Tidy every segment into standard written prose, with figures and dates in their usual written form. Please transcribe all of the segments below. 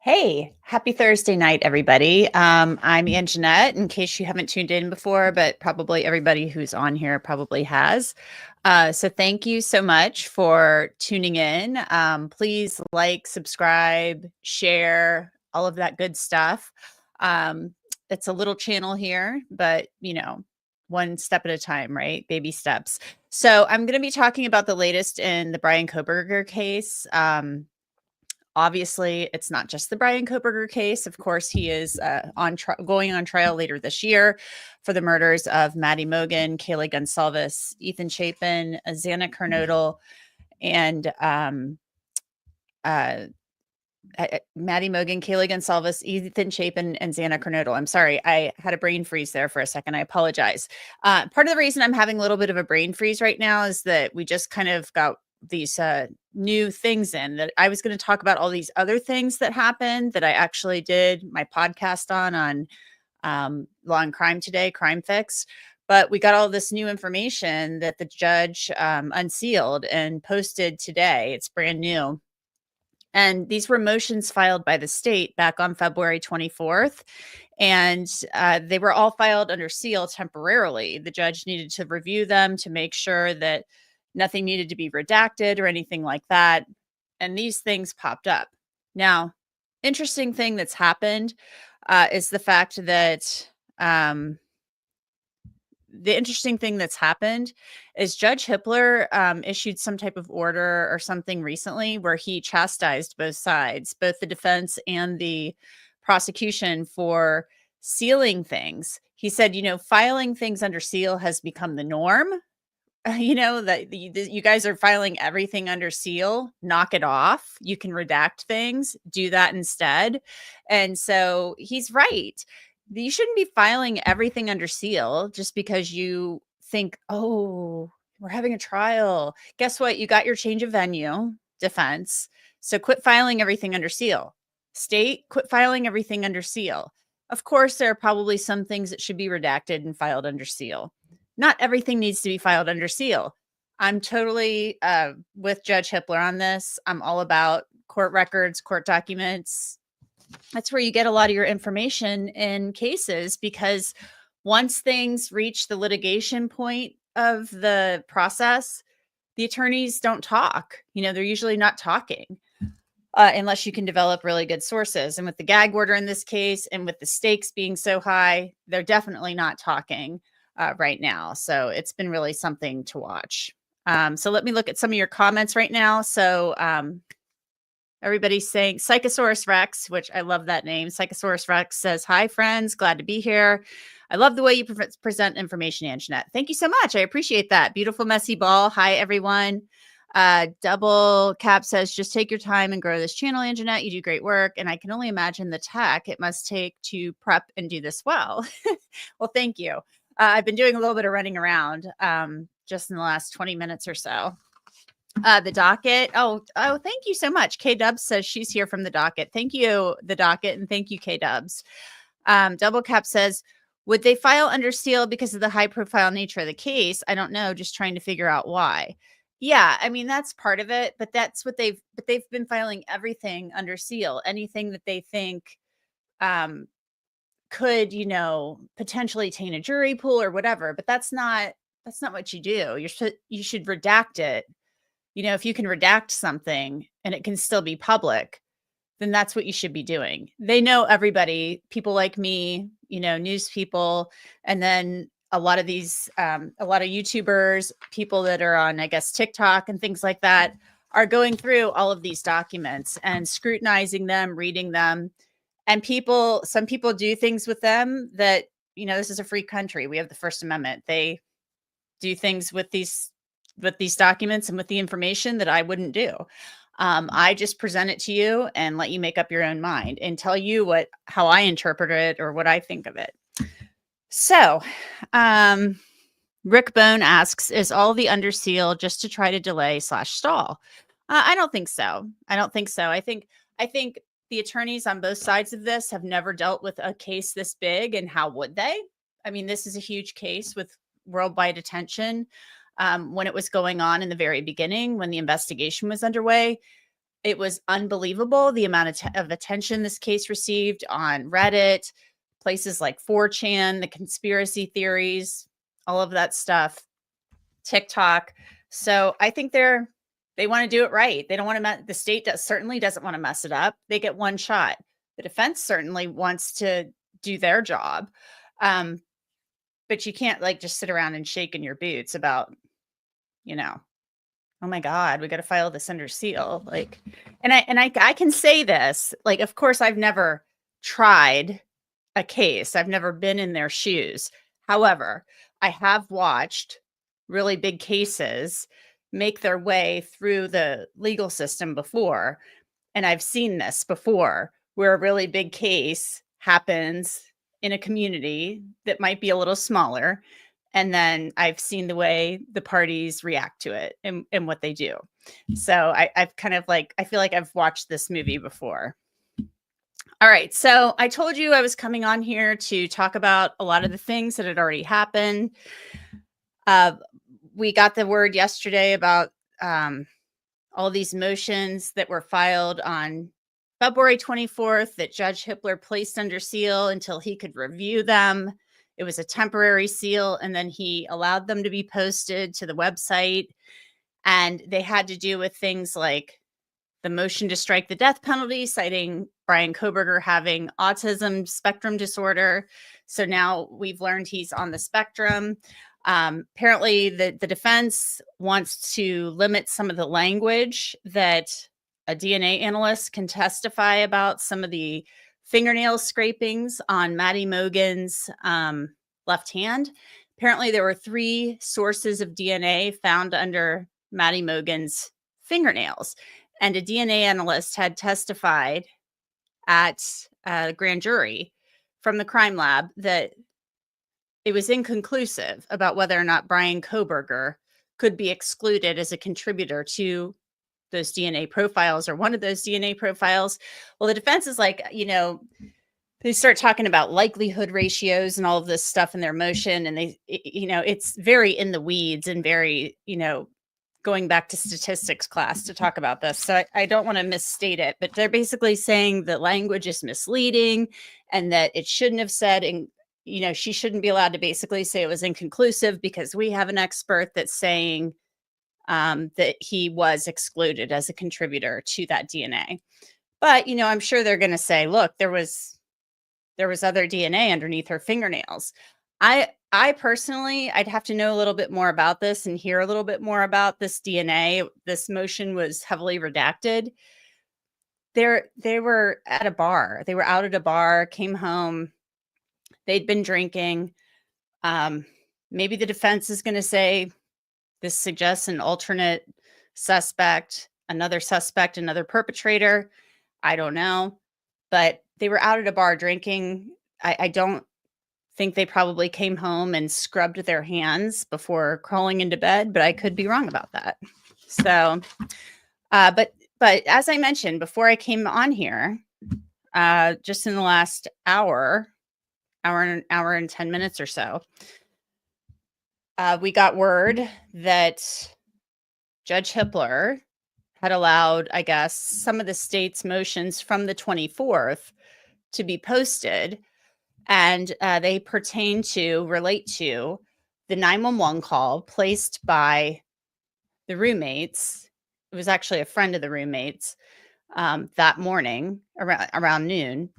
Hey, happy Thursday night, everybody. I'm Anjanette, in case you haven't tuned in before, but probably everybody who's on here probably has. So thank you so much for tuning in. Please like, subscribe, share, all of that good stuff. Um, it's a little channel here, but one step at a time, right? Baby steps. So I'm going to be talking about the latest in the Bryan Kohberger case. Obviously, it's not just the Bryan Kohberger case. Of course, he is going on trial later this year for the murders of Maddie Mogen, Kaylee Gonsalves, Ethan Chapin, Xana Kernodle, and Maddie Mogen, Kaylee Gonsalves, Ethan Chapin, and Xana Kernodle. I'm sorry, I had a brain freeze there for a second. I apologize. Part of the reason I'm having a little bit of a brain freeze right now is that we just kind of got these new things in that I was going to talk about all these other things that happened that I actually did my podcast on Law and Crime Today, Crime Fix. But we got all this new information that the judge unsealed and posted today. It's brand new. And these were motions filed by the state back on February 24th. And they were all filed under seal temporarily. The judge needed to review them to make sure that nothing needed to be redacted or anything like that. And these things popped up. Now, interesting thing that's happened is the fact that Judge Hippler issued some type of order or something recently where he chastised both sides, both the defense and the prosecution, for sealing things. He said, filing things under seal has become the norm. That you guys are filing everything under seal. Knock it off. You can redact things. Do that instead. And so he's right. You shouldn't be filing everything under seal just because you think, oh, we're having a trial. Guess what? You got your change of venue, defense. So quit filing everything under seal. State, quit filing everything under seal. Of course, there are probably some things that should be redacted and filed under seal. Not everything needs to be filed under seal. I'm totally with Judge Hippler on this. I'm all about court records, court documents. That's where you get a lot of your information in cases, because once things reach the litigation point of the process, the attorneys don't talk. They're usually not talking unless you can develop really good sources. And with the gag order in this case, and with the stakes being so high, they're definitely not talking right now. So it's been really something to watch. So let me look at some of your comments right now. So everybody's saying Psychosaurus Rex, which I love that name. Psychosaurus Rex says, hi, friends. Glad to be here. I love the way you present information, Anjanette. Thank you so much. I appreciate that. Beautiful, messy ball. Hi, everyone. Double Cap says, just take your time and grow this channel, Anjanette. You do great work. And I can only imagine the tech it must take to prep and do this well. Well, thank you. I've been doing a little bit of running around just in the last 20 minutes or so. The docket. Oh, thank you so much. K Dubs says she's here from the docket. Thank you, the docket, and thank you, K Dubs. Double Cap says, would they file under seal because of the high profile nature of the case? I don't know, just trying to figure out why. Yeah, I mean, that's part of it, but that's what they've been filing everything under seal. Anything that they think could, potentially taint a jury pool or whatever, but that's not what you do. You should redact it. If you can redact something and it can still be public, then that's what you should be doing. They know everybody, people like me, news people, and then a lot of these, a lot of YouTubers, people that are on, I guess, TikTok and things like that, are going through all of these documents and scrutinizing them, reading them. And some people do things with them that, this is a free country. We have the First Amendment. They do things with these documents and with the information that I wouldn't do. I just present it to you and let you make up your own mind and tell you how I interpret it or what I think of it. So, Rick Bone asks, is all the under seal just to try to delay / stall? I don't think so. I think the attorneys on both sides of this have never dealt with a case this big, and how would they? I mean, this is a huge case with worldwide attention. When it was going on in the very beginning, when the investigation was underway, It was unbelievable the amount of attention this case received on Reddit, places like 4chan, the conspiracy theories, all of that stuff, TikTok. So I think they want to do it right. They don't want to. The state certainly doesn't want to mess it up. They get one shot. The defense certainly wants to do their job, but you can't like just sit around and shake in your boots about, you know, oh my God, we got to file this under seal. Like, and I can say this, like, of course, I've never tried a case. I've never been in their shoes. However, I have watched really big cases make their way through the legal system before. And I've seen this before where a really big case happens in a community that might be a little smaller. And then I've seen the way the parties react to it and what they do. So I've kind of like, I feel like I've watched this movie before. All right. So I told you I was coming on here to talk about a lot of the things that had already happened. We got the word yesterday about all these motions that were filed on February 24th that Judge Hippler placed under seal until he could review them. It was a temporary seal, and then he allowed them to be posted to the website. And they had to do with things like the motion to strike the death penalty, citing Bryan Kohberger having autism spectrum disorder. So now we've learned he's on the spectrum. Apparently, the defense wants to limit some of the language that a DNA analyst can testify about some of the fingernail scrapings on Maddie Mogen's left hand. Apparently, there were 3 sources of DNA found under Maddie Mogen's fingernails. And a DNA analyst had testified at a grand jury from the crime lab that it was inconclusive about whether or not Bryan Kohberger could be excluded as a contributor to those DNA profiles or one of those DNA profiles. Well, the defense is like, they start talking about likelihood ratios and all of this stuff in their motion. And it's very in the weeds and very, going back to statistics class to talk about this. So I don't want to misstate it, but they're basically saying that language is misleading and that it shouldn't have said, and she shouldn't be allowed to basically say it was inconclusive because we have an expert that's saying that he was excluded as a contributor to that DNA. But, I'm sure they're going to say, look, there was other DNA underneath her fingernails. I personally, I'd have to know a little bit more about this and hear a little bit more about this DNA. This motion was heavily redacted. They were at a bar. They were out at a bar, came home. They'd been drinking. Maybe the defense is going to say this suggests an alternate suspect, another perpetrator. I don't know. But they were out at a bar drinking. I don't think they probably came home and scrubbed their hands before crawling into bed, but I could be wrong about that. So, but as I mentioned before I came on here, just in the last hour and 10 minutes or so, we got word that Judge Hippler had allowed, I guess, some of the state's motions from the 24th to be posted. And they relate to the 911 call placed by the roommates. It was actually a friend of the roommates that morning around noon.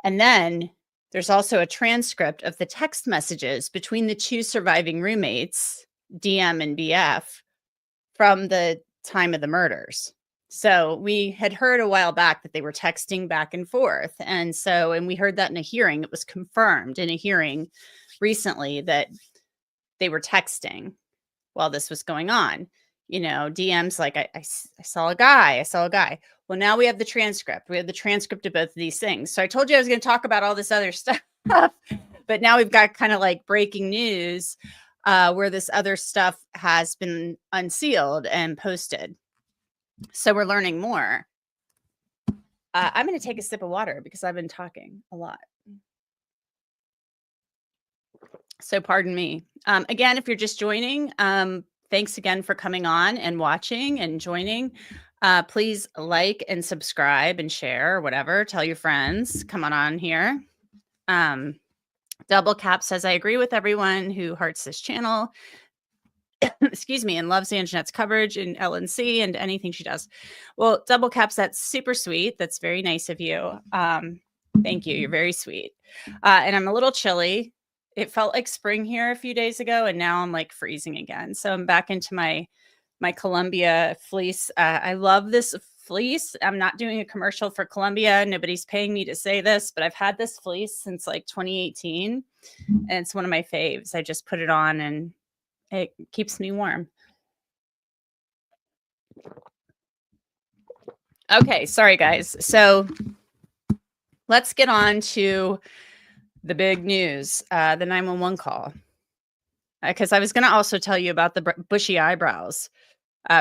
And then there's also a transcript of the text messages between the 2 surviving roommates, DM and BF, from the time of the murders. So we had heard a while back that they were texting back and forth. And we heard that in a hearing. It was confirmed in a hearing recently that they were texting while this was going on. DMs like, I saw a guy. Well, now we have the transcript. We have the transcript of both of these things. So I told you I was going to talk about all this other stuff, but now we've got kind of like breaking news where this other stuff has been unsealed and posted. So we're learning more. I'm going to take a sip of water because I've been talking a lot. So pardon me. Again, if you're just joining, thanks again for coming on and watching and joining. Please like and subscribe and share or whatever. Tell your friends. Come on here. Um, Double Cap says, I agree with everyone who hearts this channel. Excuse me, and loves Anjanette's coverage in LNC and anything she does. Well, Double Caps, that's super sweet. That's very nice of you. Thank you. You're very sweet. And I'm a little chilly. It felt like spring here a few days ago, and now I'm like freezing again. So I'm back into my Columbia fleece. I love this fleece. I'm not doing a commercial for Columbia. Nobody's paying me to say this, but I've had this fleece since like 2018, and it's one of my faves. I just put it on and it keeps me warm. Okay, sorry guys. So let's get on to the big news, the 911 call. Because I was going to also tell you about the bushy eyebrows.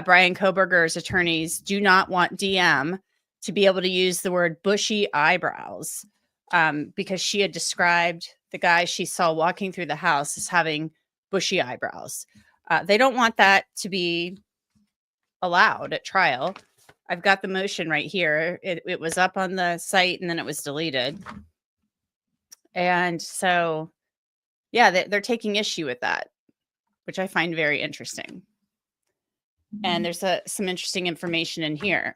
Bryan Kohberger's attorneys do not want DM to be able to use the word bushy eyebrows because she had described the guy she saw walking through the house as having bushy eyebrows. They don't want that to be allowed at trial. I've got the motion right here. It was up on the site and then it was deleted. And so, yeah, they're taking issue with that, which I find very interesting. And there's some interesting information in here.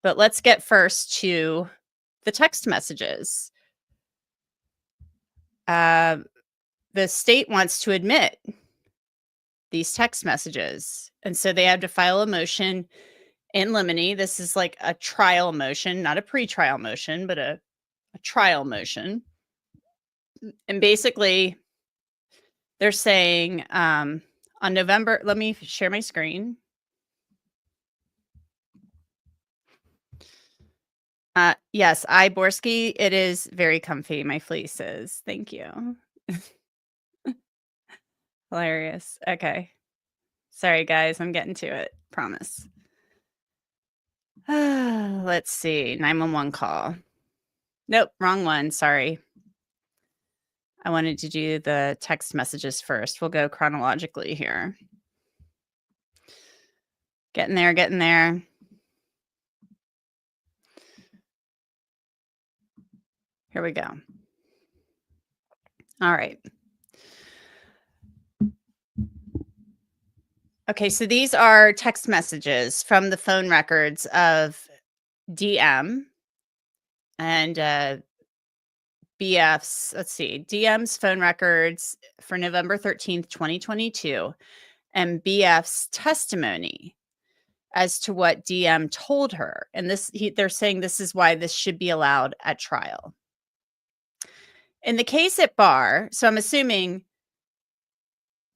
But let's get first to the text messages. The state wants to admit these text messages. And so they have to file a motion in limine. This is like a trial motion, not a pre-trial motion, but a trial motion. And basically, they're saying on November, let me share my screen. Yes, Borsky, it is very comfy. My fleece is. Thank you. Hilarious. Okay. Sorry, guys. I'm getting to it. Promise. Let's see. 911 call. Nope, wrong one. Sorry. I wanted to do the text messages first. We'll go chronologically here. Getting there, getting there. Here we go. All right. Okay, so these are text messages from the phone records of DM and BF's, let's see, DM's phone records for November 13th, 2022, and BF's testimony as to what DM told her. And they're saying this is why this should be allowed at trial. In the case at bar, so I'm assuming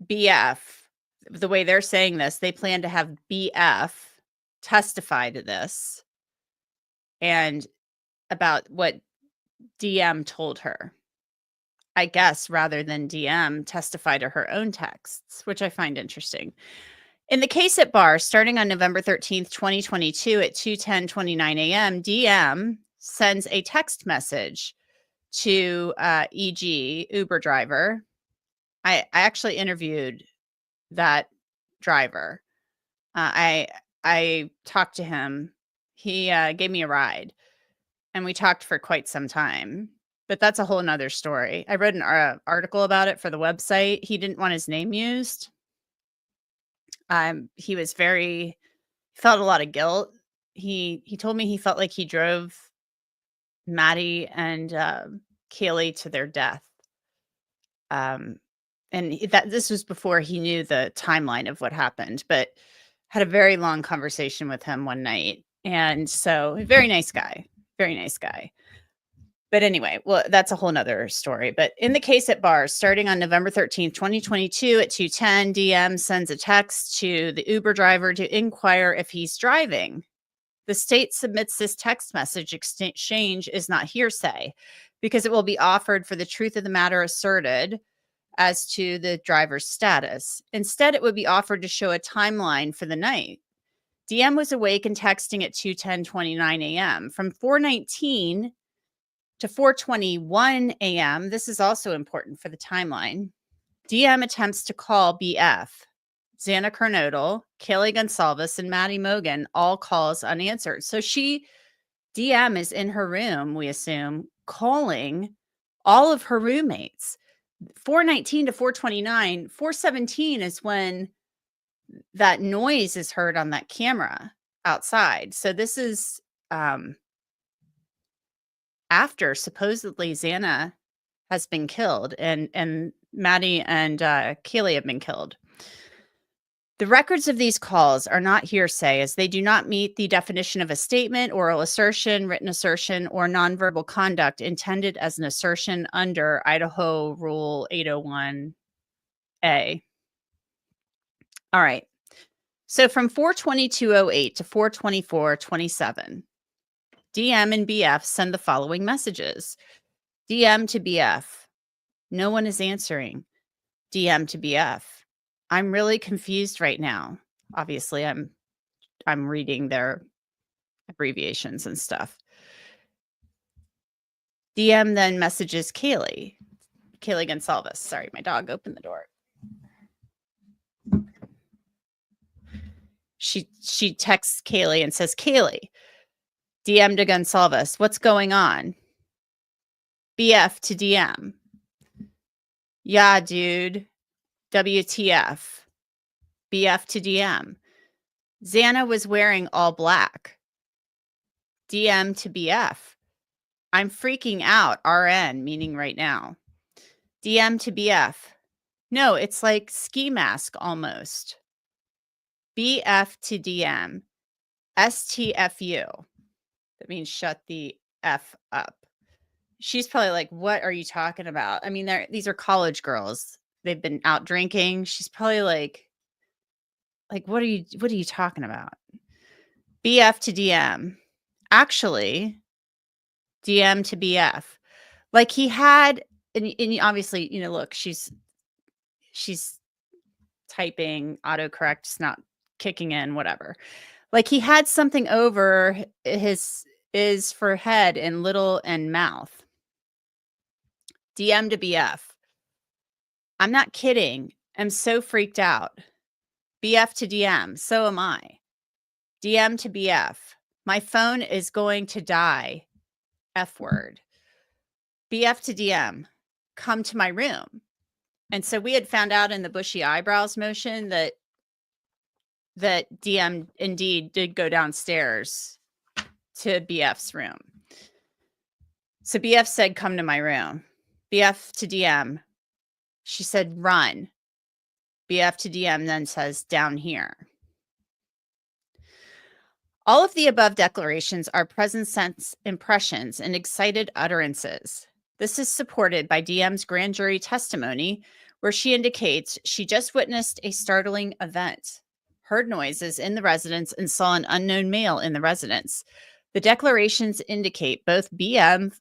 BF, the way they're saying this, they plan to have BF testify to this and about what DM told her, I guess, rather than DM testify to her own texts, which I find interesting. In the case at bar, starting on November 13th, 2022 at 2:10:29 a.m., DM sends a text message to EG, Uber driver. I actually interviewed that driver. I talked to him. He gave me a ride, and we talked for quite some time. But that's a whole nother story. I wrote an article about it for the website. He didn't want his name used. He was felt a lot of guilt. He told me he felt like he drove Maddie and Kaylee to their death. And this was before he knew the timeline of what happened, but had a very long conversation with him one night. And so very nice guy, very nice guy. But anyway, well, that's a whole nother story. But in the case at bar, starting on November 13th, 2022 at 2:10, DM sends a text to the Uber driver to inquire if he's driving. The state submits this text message exchange is not hearsay because it will be offered for the truth of the matter asserted as to the driver's status. Instead, it would be offered to show a timeline for the night. DM was awake and texting at 2:10:29 a.m. From 4:19 to 4:21 a.m., this is also important for the timeline. DM attempts to call BF. Xana Kernodle, Kaylee Gonsalves, and Maddie Mogen, all calls unanswered. So DM is in her room, we assume, calling all of her roommates. 419 to 429, 417 is when that noise is heard on that camera outside. So this is after supposedly Xana has been killed and Maddie and Kaylee have been killed. The records of these calls are not hearsay, as they do not meet the definition of a statement, oral assertion, written assertion, or nonverbal conduct intended as an assertion under Idaho Rule 801A. All right. So from 42208 to 42427, DM and BF send the following messages. DM to BF, no one is answering. DM to BF, I'm really confused right now. Obviously, I'm reading their abbreviations and stuff. DM then messages Kaylee Gonsalves. Sorry, my dog opened the door. She texts Kaylee and says, Kaylee, DM to Gonsalves, what's going on? BF to DM. Yeah, dude. WTF. BF to DM. Xana was wearing all black. DM to BF. I'm freaking out. RN, meaning right now. DM to BF. No, it's like ski mask almost. BF to DM. STFU. That means shut the F up. She's probably like, what are you talking about? I mean, these are college girls. They've been out drinking. She's probably like, what are you talking about? BF to DM. Actually, DM to BF. Like he had, and obviously, look, she's typing, autocorrect's not kicking in, whatever. Like he had something over his is for head and little and mouth. DM to BF. I'm not kidding. I'm so freaked out. BF to DM. So am I. DM to BF. My phone is going to die. F word. BF to DM. Come to my room. And so we had found out in the bushy eyebrows motion that DM indeed did go downstairs to BF's room. So BF said, come to my room. BF to DM. She said, run. BF to DM then says, down here. All of the above declarations are present sense impressions and excited utterances. This is supported by DM's grand jury testimony, where she indicates she just witnessed a startling event, heard noises in the residence, and saw an unknown male in the residence. The declarations indicate both BF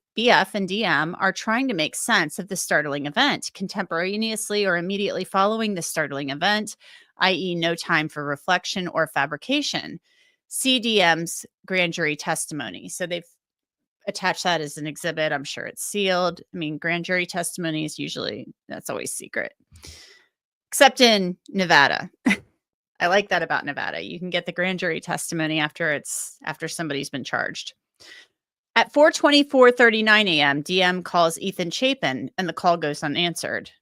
and DM are trying to make sense of the startling event contemporaneously or immediately following the startling event, i.e. no time for reflection or fabrication. CDM's grand jury testimony. So they've attached that as an exhibit. I'm sure it's sealed. I mean, grand jury testimony is usually, that's always secret. Except in Nevada. I like that about Nevada. You can get the grand jury testimony after somebody's been charged. At 4:24:39 a.m., DM calls Ethan Chapin and the call goes unanswered.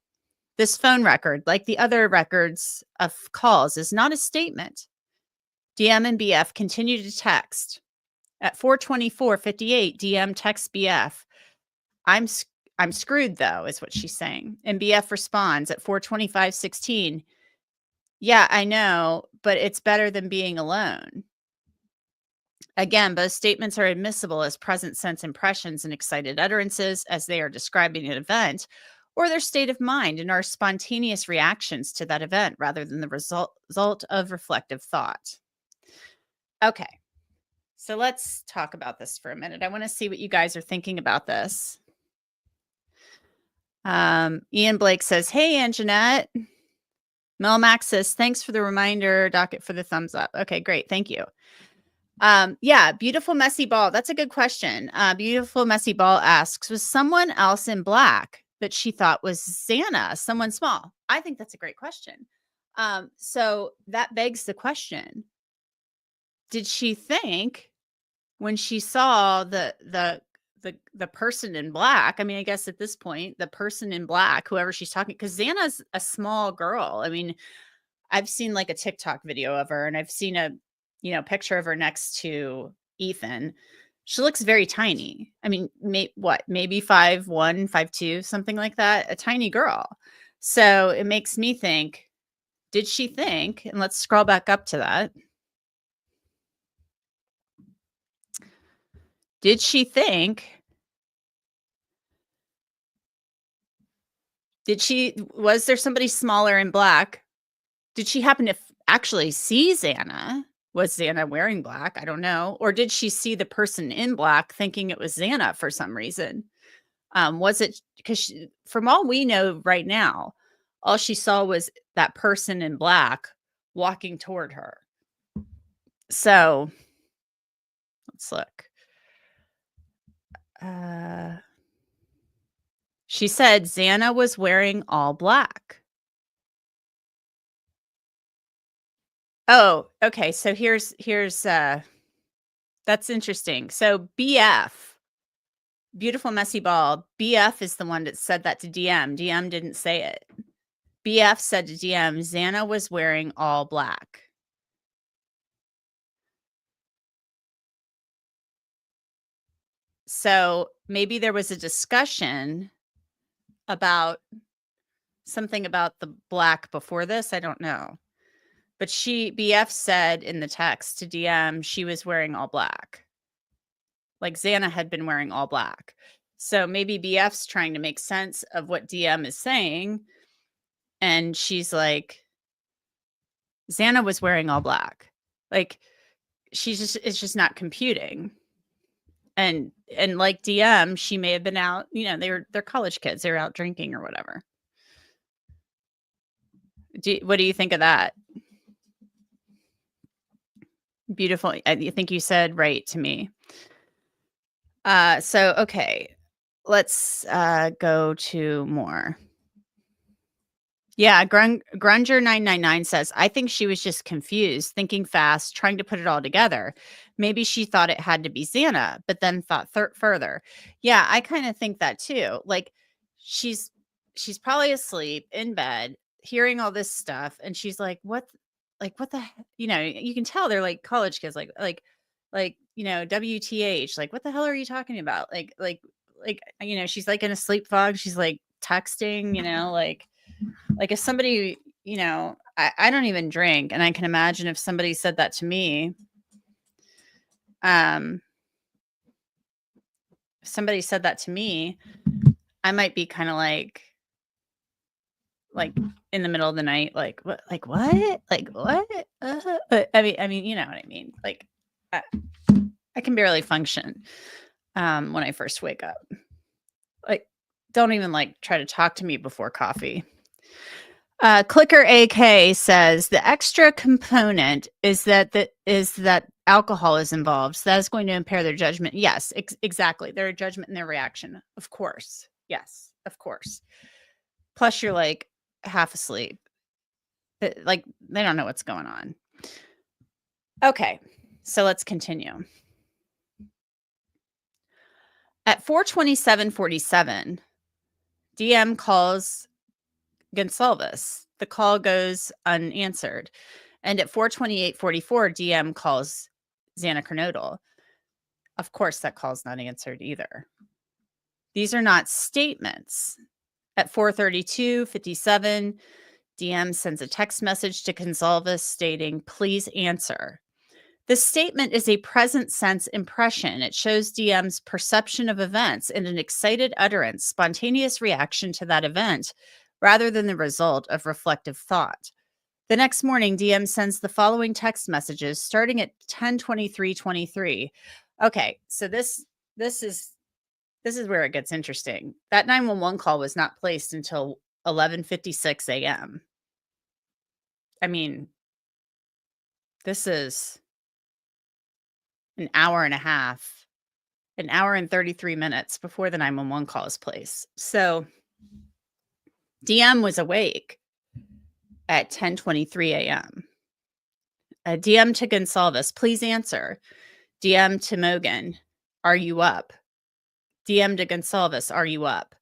This phone record, like the other records of calls, is not a statement. DM and BF continue to text. At 4:24:58, DM texts BF, I'm screwed though, is what she's saying. And BF responds at 4:25:16, yeah, I know, but it's better than being alone. Again, both statements are admissible as present sense impressions and excited utterances as they are describing an event or their state of mind and are spontaneous reactions to that event rather than the result of reflective thought. Okay, so let's talk about this for a minute. I want to see what you guys are thinking about this. Ian Blake says, hey, Anjanette. Mel Max says, thanks for the reminder, Docket, for the thumbs up. Okay, great. Thank you. Yeah, Beautiful Messy Ball. That's a good question. Beautiful Messy Ball asks, was someone else in black that she thought was Xana, someone small? I think that's a great question. So that begs the question, did she think when she saw the person in black, I mean, I guess at this point, the person in black, whoever she's talking, because Xana's a small girl. I mean, I've seen like a TikTok video of her and I've seen a, picture of her next to Ethan. She looks very tiny. I mean, maybe 5'1", 5'2", something like that, a tiny girl. So it makes me think, did she think, and let's scroll back up to that. Did she think, was there somebody smaller in black? Did she happen to actually see Xana? Was Xana wearing black? I don't know. Or did she see the person in black thinking it was Xana for some reason? Was it because from all we know right now, all she saw was that person in black walking toward her. So let's look. She said Xana was wearing all black. Oh, okay. So here's that's interesting. So BF, Beautiful Messy Ball, BF is the one that said that to DM. DM didn't say it. BF said to DM, Xana was wearing all black. So maybe there was a discussion about something about the black before this. I don't know. But BF said in the text to DM, she was wearing all black. Like Xana had been wearing all black. So maybe BF's trying to make sense of what DM is saying. And she's like, Xana was wearing all black. Like it's just not computing. And like DM, she may have been out, they're college kids. They're out drinking or whatever. What do you think of that? Beautiful. I think you said right to me. So, okay, let's go to more. Yeah, Grunger999 says, I think she was just confused, thinking fast, trying to put it all together. Maybe she thought it had to be Xana, but then thought further. Yeah, I kind of think that too. Like she's probably asleep in bed, hearing all this stuff, and she's like, what the you can tell they're like college kids, like WTH, like what the hell are you talking about? Like she's like in a sleep fog, she's like texting, like if somebody, I don't even drink, and I can imagine if somebody said that to me, if somebody said that to me, I might be kind of like in the middle of the night, like what, but I mean, you know what I mean? Like I can barely function when I first wake up. Like, don't even try to talk to me before coffee. Clicker AK says the extra component is that alcohol is involved. So that is going to impair their judgment. Yes, exactly. Their judgment and their reaction. Of course. Yes, of course. Plus you're like half asleep. Like they don't know what's going on. Okay, so let's continue. At 4:27:47, DM calls Gonsalves. The call goes unanswered. And at 4:28:44, DM calls Xana Kernodle. Of course, that call's not answered either. These are not statements. At 4:32:57, DM sends a text message to Gonsalves stating, please answer. The statement is a present sense impression. It shows DM's perception of events in an excited utterance, spontaneous reaction to that event, rather than the result of reflective thought. The next morning, DM sends the following text messages starting at 10:23:23. Okay, so this is where it gets interesting. That 911 call was not placed until 11:56 a.m. I mean, this is an hour and a half, an hour and 33 minutes before the 911 call is placed. So DM was awake at 10:23 a.m. DM to Gonsalves, please answer. DM to Mogen, are you up? DM to Gonsalves, are you up?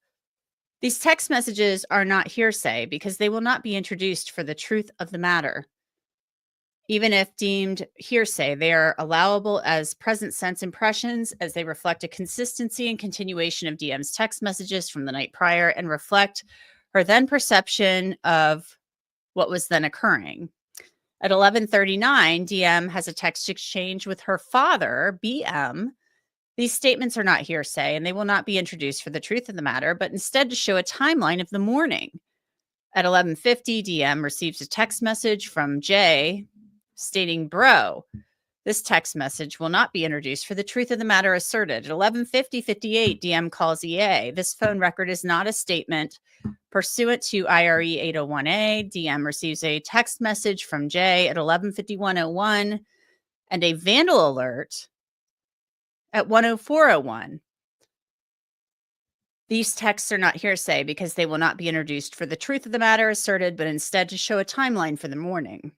These text messages are not hearsay because they will not be introduced for the truth of the matter. Even if deemed hearsay, they are allowable as present sense impressions as they reflect a consistency and continuation of DM's text messages from the night prior and reflect her then perception of what was then occurring. At 11:39, DM has a text exchange with her father, BM. These statements are not hearsay and they will not be introduced for the truth of the matter, but instead to show a timeline of the morning. At 11:50, DM receives a text message from Jay stating, bro, this text message will not be introduced for the truth of the matter asserted. At 11:58, DM calls EA. This phone record is not a statement. Pursuant to IRE 801A, DM receives a text message from Jay at 11:51:01 and a vandal alert at 1:04:01. These texts are not hearsay because they will not be introduced for the truth of the matter asserted, but instead to show a timeline for the morning.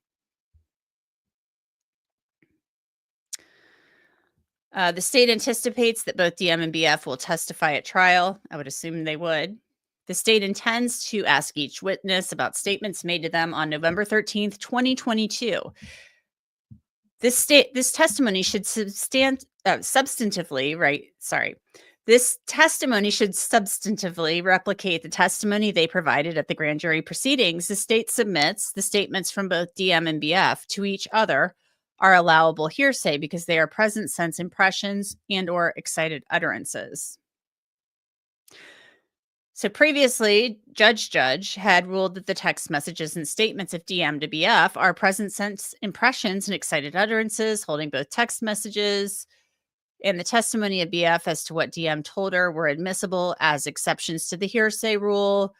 The state anticipates that both DM and BF will testify at trial. I would assume they would. The state intends to ask each witness about statements made to them on November 13th, 2022. This testimony should substantively, right? Sorry. This testimony should substantively replicate the testimony they provided at the grand jury proceedings. The state submits the statements from both DM and BF to each other are allowable hearsay because they are present sense impressions and or excited utterances. So previously, Judge had ruled that the text messages and statements of DM to BF are present sense impressions and excited utterances, holding both text messages and the testimony of BF as to what DM told her were admissible as exceptions to the hearsay rule,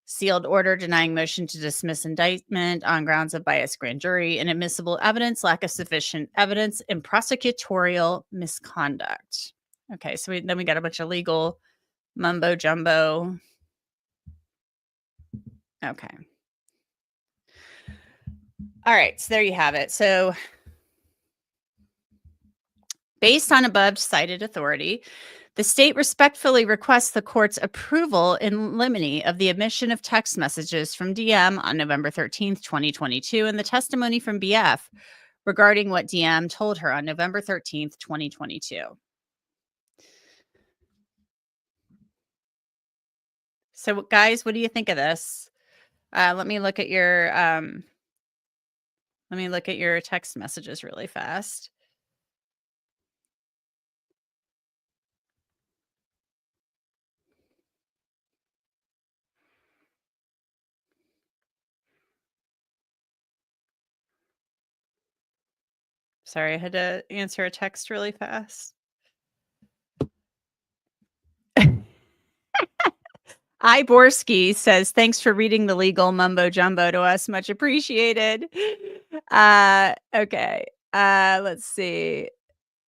sealed order denying motion to dismiss indictment on grounds of biased grand jury, inadmissible evidence, lack of sufficient evidence, and prosecutorial misconduct. Okay, so then we got a bunch of legal mumbo jumbo. Okay. All right, so there you have it. So based on above cited authority, the state respectfully requests the court's approval in limine of the admission of text messages from DM on November 13th, 2022, and the testimony from BF regarding what DM told her on November 13th, 2022. So, guys, what do you think of this? Let me look at your text messages really fast. Sorry, I had to answer a text really fast. Iborski says, thanks for reading the legal mumbo jumbo to us. Much appreciated. Okay. Let's see.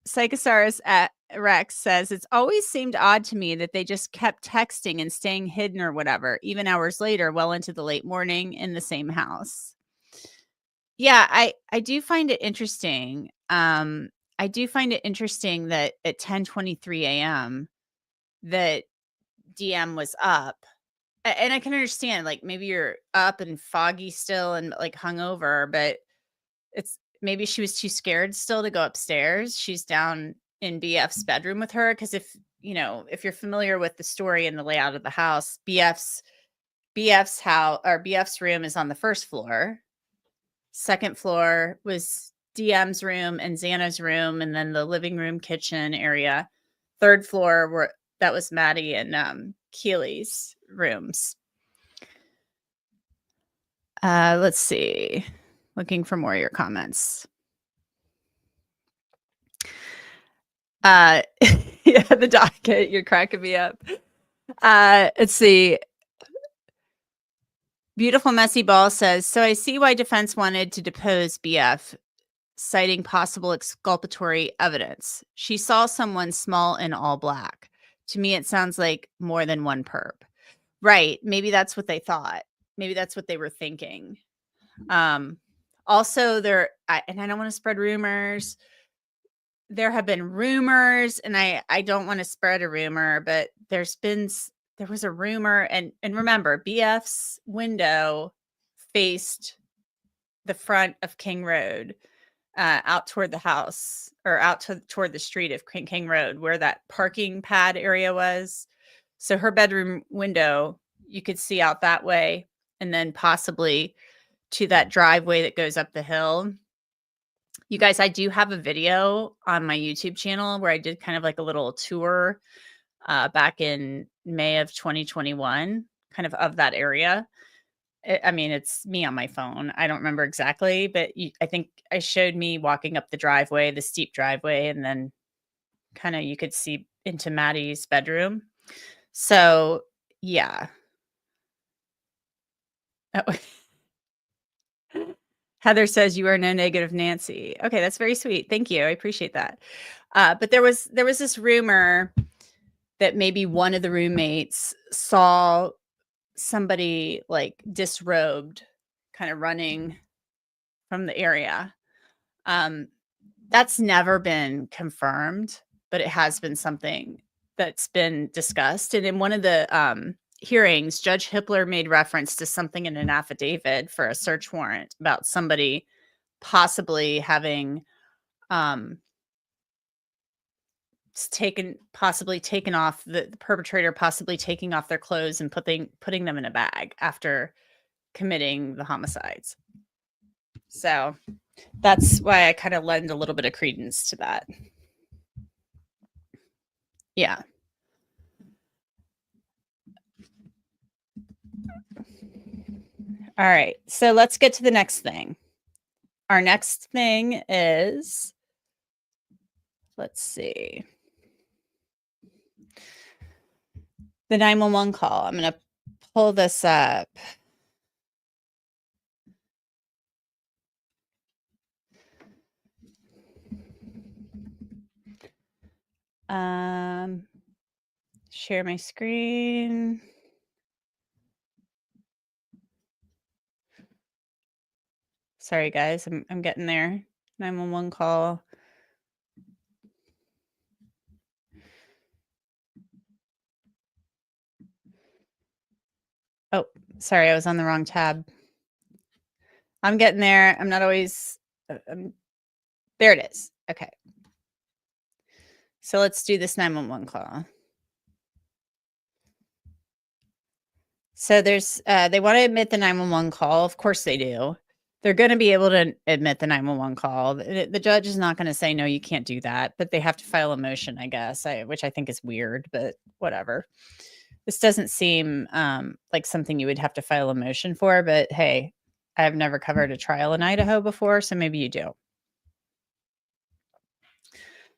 Psychosaurus at Rex says, it's always seemed odd to me that they just kept texting and staying hidden or whatever, even hours later, well into the late morning in the same house. Yeah, I do find it interesting. I do find it interesting that at 10:23 a.m. that DM was up. And I can understand, like, maybe you're up and foggy still and like hungover, but it's maybe she was too scared still to go upstairs. She's down in BF's bedroom with her. Cause if you're familiar with the story and the layout of the house, BF's house or BF's room is on the first floor. Second floor was DM's room and Xana's room, and then the living room, kitchen area. Third floor that was Maddie and Keely's rooms. Let's see. Looking for more of your comments. Yeah, the docket. You're cracking me up. Let's see. Beautiful Messy Ball says, so I see why defense wanted to depose BF, citing possible exculpatory evidence. She saw someone small in all black. To me, it sounds like more than one perp. Right. Maybe that's what they thought. Maybe that's what they were thinking. Um, also and I don't want to spread rumors. There have been rumors, and I don't want to spread a rumor, but there was a rumor, and remember, BF's window faced the front of King Road, out toward the house, or toward the street of King Road, where that parking pad area was. So her bedroom window, you could see out that way, and then possibly to that driveway that goes up the hill. You guys, I do have a video on my YouTube channel where I did kind of like a little tour, back in May of 2021, kind of that area. I mean, it's me on my phone. I don't remember exactly, but I think I showed me walking up the driveway, the steep driveway, and then kind of you could see into Maddie's bedroom. So, yeah. Oh, Heather says you are no negative Nancy. Okay, that's very sweet. Thank you. I appreciate that. But there was this rumor that maybe one of the roommates saw somebody like disrobed, kind of running from the area. Um, that's never been confirmed, but it has been something that's been discussed. And in one of the hearings, Judge Hippler made reference to something in an affidavit for a search warrant about somebody possibly having um, taken off, the perpetrator possibly taking off their clothes and putting them in a bag after committing the homicides. So that's why I kind of lend a little bit of credence to that. Yeah. All right. So let's get to the next thing. Our next thing is, let's see, the 911 call. I'm going to pull this up. Share my screen. Sorry, guys. I'm getting there. 911 call. Oh, sorry. I was on the wrong tab. I'm getting there. I'm not always. There it is. Okay. So let's do this 911 call. So they want to admit the 911 call. Of course they do. They're going to be able to admit the 911 call. The judge is not going to say, no, you can't do that, but they have to file a motion, I guess, which I think is weird, but whatever. This doesn't seem like something you would have to file a motion for, but hey, I've never covered a trial in Idaho before, so maybe you do.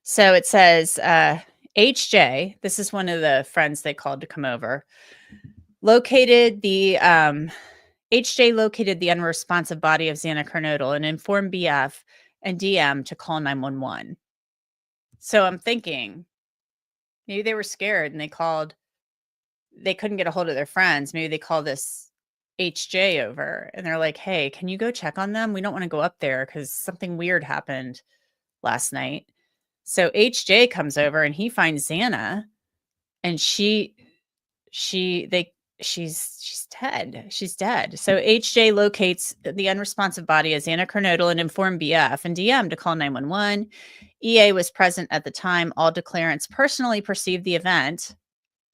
So it says, HJ, this is one of the friends they called to come over, HJ located the unresponsive body of Xana Kernodle and informed BF and DM to call 911. So I'm thinking maybe they were scared and they couldn't get a hold of their friends. Maybe they call this HJ over and they're like, hey, can you go check on them? We don't want to go up there because something weird happened last night. So HJ comes over and he finds Xana, and she's dead. She's dead. So HJ locates the unresponsive body as Xana Kernodle and informed BF and DM to call 911. EA was present at the time. All declarants personally perceived the event,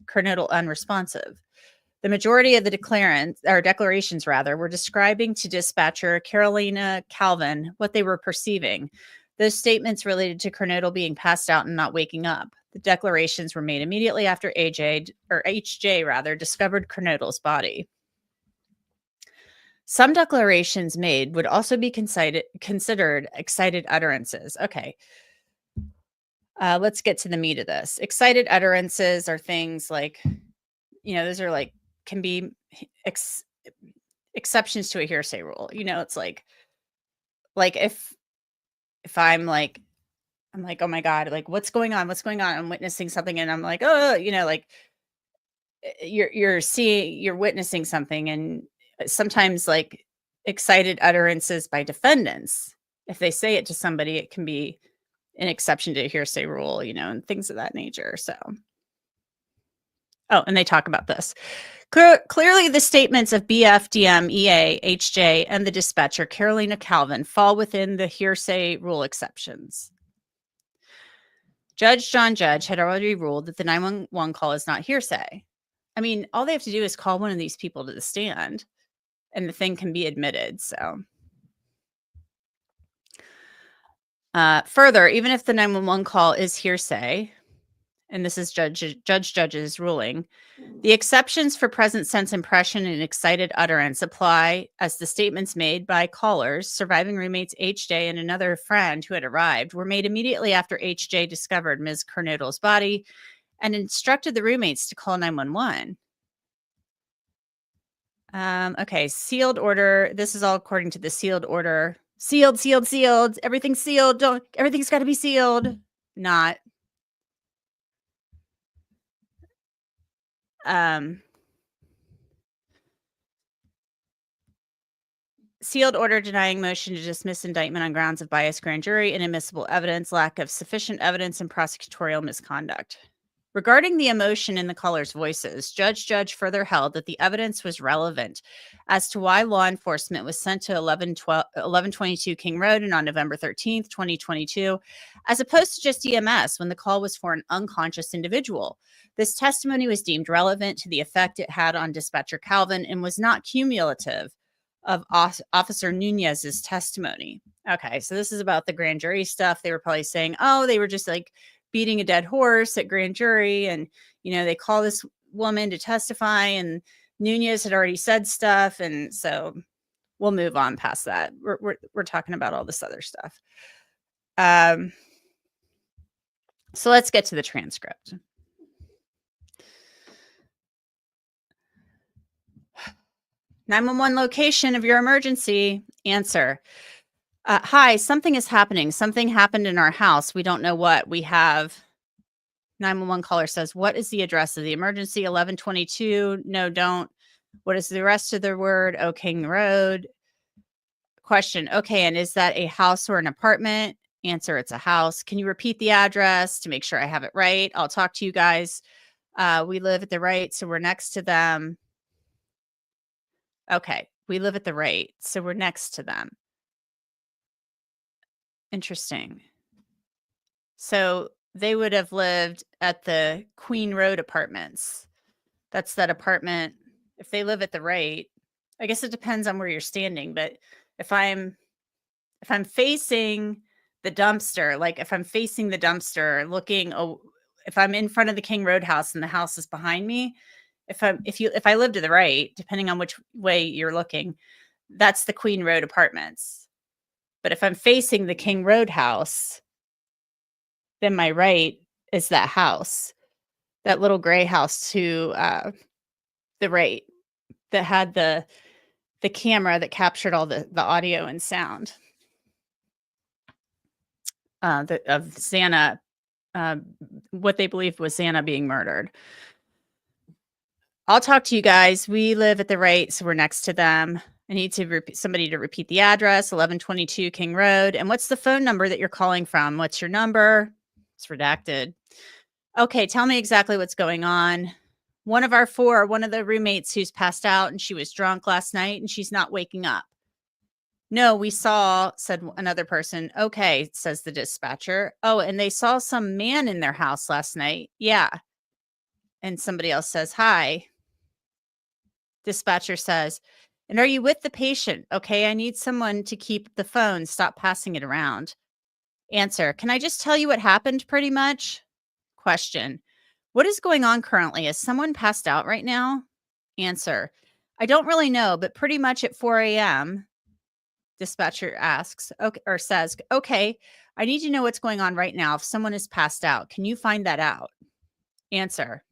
Kernodle unresponsive. The majority of the declarations were describing to dispatcher Carolina Calvin what they were perceiving. Those statements related to Kernodle being passed out and not waking up. The declarations were made immediately after HJ discovered Kernodle's body. Some declarations made would also be considered excited utterances. Okay. Let's get to the meat of this. Excited utterances are things like, those are like, can be exceptions to a hearsay rule. It's like if I'm like, oh my God, like what's going on? What's going on? I'm witnessing something and I'm like, oh, like you're witnessing something. And sometimes like excited utterances by defendants. If they say it to somebody, it can be an exception to hearsay rule, and things of that nature. So, oh, and they talk about this. Clearly, the statements of BF, DM, EA, HJ, and the dispatcher, Carolina Calvin, fall within the hearsay rule exceptions. Judge John Judge had already ruled that the 911 call is not hearsay. I mean, all they have to do is call one of these people to the stand, and the thing can be admitted. So, further, even if the 911 call is hearsay, and this is Judge Judge's ruling, the exceptions for present sense impression and excited utterance apply as the statements made by callers, surviving roommates HJ and another friend who had arrived, were made immediately after HJ discovered Ms. Kernodle's body and instructed the roommates to call 911. Okay, sealed order. This is all according to the sealed order. Sealed, sealed, sealed. Everything's sealed. Everything's got to be sealed. Not. Sealed order denying motion to dismiss indictment on grounds of biased grand jury, inadmissible evidence, lack of sufficient evidence, and prosecutorial misconduct. Regarding the emotion in the callers' voices, Judge further held that the evidence was relevant as to why law enforcement was sent to 1122 King Road and on November 13th, 2022, as opposed to just EMS when the call was for an unconscious individual. This testimony was deemed relevant to the effect it had on dispatcher Calvin and was not cumulative of Officer Nunez's testimony. Okay, so this is about the grand jury stuff. They were probably saying, oh, they were just like beating a dead horse at grand jury. And, they call this woman to testify and Nunez had already said stuff. And so we'll move on past that. We're talking about all this other stuff. So let's get to the transcript. "911 location of your emergency." Answer. Hi, something is happening. Something happened in our house. We don't know what. We have 911 caller says, what is the address of the emergency? 1122. No, don't. What is the rest of the word? Oh, King Road. Question. Okay, and is that a house or an apartment? Answer. It's a house. Can you repeat the address to make sure I have it right? I'll talk to you guys. We live at the right, so we're next to them. Okay, we live at the right, so we're next to them. Interesting. So they would have lived at the Queen Road apartments. That's that apartment. If they live at the right, I guess it depends on where you're standing, but if I'm facing the dumpster, like if I'm facing the dumpster looking, if I'm in front of the King Road house and the house is behind me, if I live to the right, depending on which way you're looking, that's the Queen Road apartments. But if I'm facing the King Road house, then my right is that house, that little gray house to the right that had the camera that captured all the audio and sound of Xana, what they believed was Xana being murdered. I'll talk to you guys. We live at the right, so we're next to them. I need to somebody to repeat the address, 1122 King Road. And what's the phone number that you're calling from? What's your number? It's redacted. Okay, tell me exactly what's going on. One of the roommates who's passed out and she was drunk last night and she's not waking up. No, we saw, said another person. Okay, says the dispatcher. Oh, and they saw some man in their house last night. Yeah. And somebody else says, hi. Dispatcher says, and are you with the patient? Okay, I need someone to keep the phone. Stop passing it around. Answer, can I just tell you what happened pretty much? Question, what is going on currently? Is someone passed out right now? Answer, I don't really know, but pretty much at 4 a.m., dispatcher asks, okay, or says, okay, I need to know what's going on right now. If someone is passed out, can you find that out? Answer,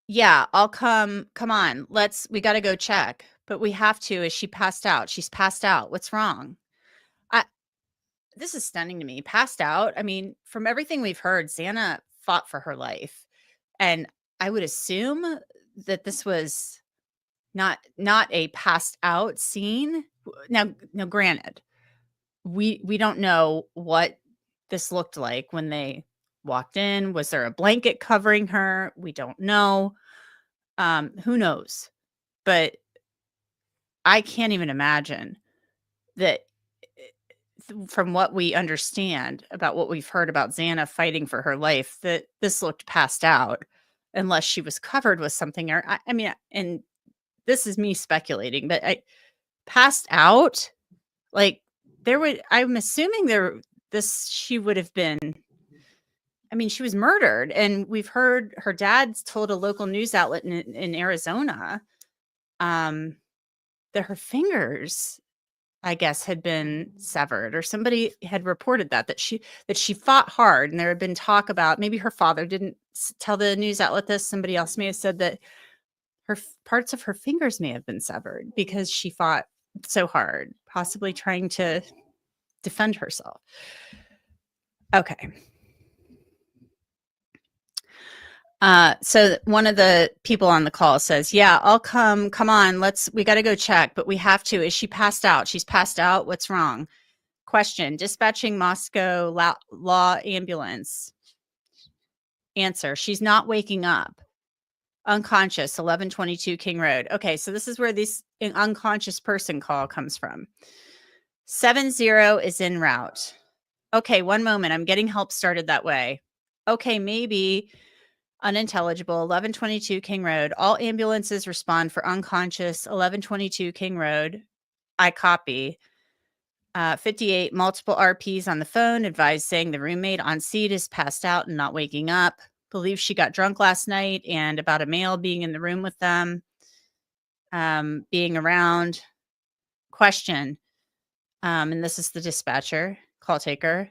yeah, I'll come. Come on, we got to go check. But we have to. Is she passed out? She's passed out. What's wrong? This is stunning to me. Passed out. I mean, from everything we've heard, Xana fought for her life. And I would assume that this was not a passed out scene. Now, granted, we don't know what this looked like when they walked in. Was there a blanket covering her? We don't know. Who knows? But I can't even imagine that from what we understand about what we've heard about Xana fighting for her life, that this looked passed out unless she was covered with something. Or I mean, and this is me speculating, but passed out, like I'm assuming she would have been, I mean, she was murdered, and we've heard her dad told a local news outlet in Arizona, that her fingers, I guess, had been severed, or somebody had reported that she fought hard, and there had been talk about, maybe her father didn't tell the news outlet this. Somebody else may have said that parts of her fingers may have been severed because she fought so hard, possibly trying to defend herself. Okay. So one of the people on the call says, yeah, I'll come on, we got to go check, but we have to. Is she passed out? She's passed out. What's wrong? Question, dispatching Moscow law ambulance. Answer, she's not waking up. Unconscious, 1122 King Road. Okay, so this is where this unconscious person call comes from. 70 is en route. Okay, one moment. I'm getting help started that way. Okay, maybe unintelligible, 1122 King Road. All ambulances respond for unconscious, 1122 King Road. I copy. 58, multiple RPs on the phone, advised saying the roommate on seat is passed out and not waking up. Believes she got drunk last night, and about a male being in the room with them, being around. Question, and this is the dispatcher, call taker.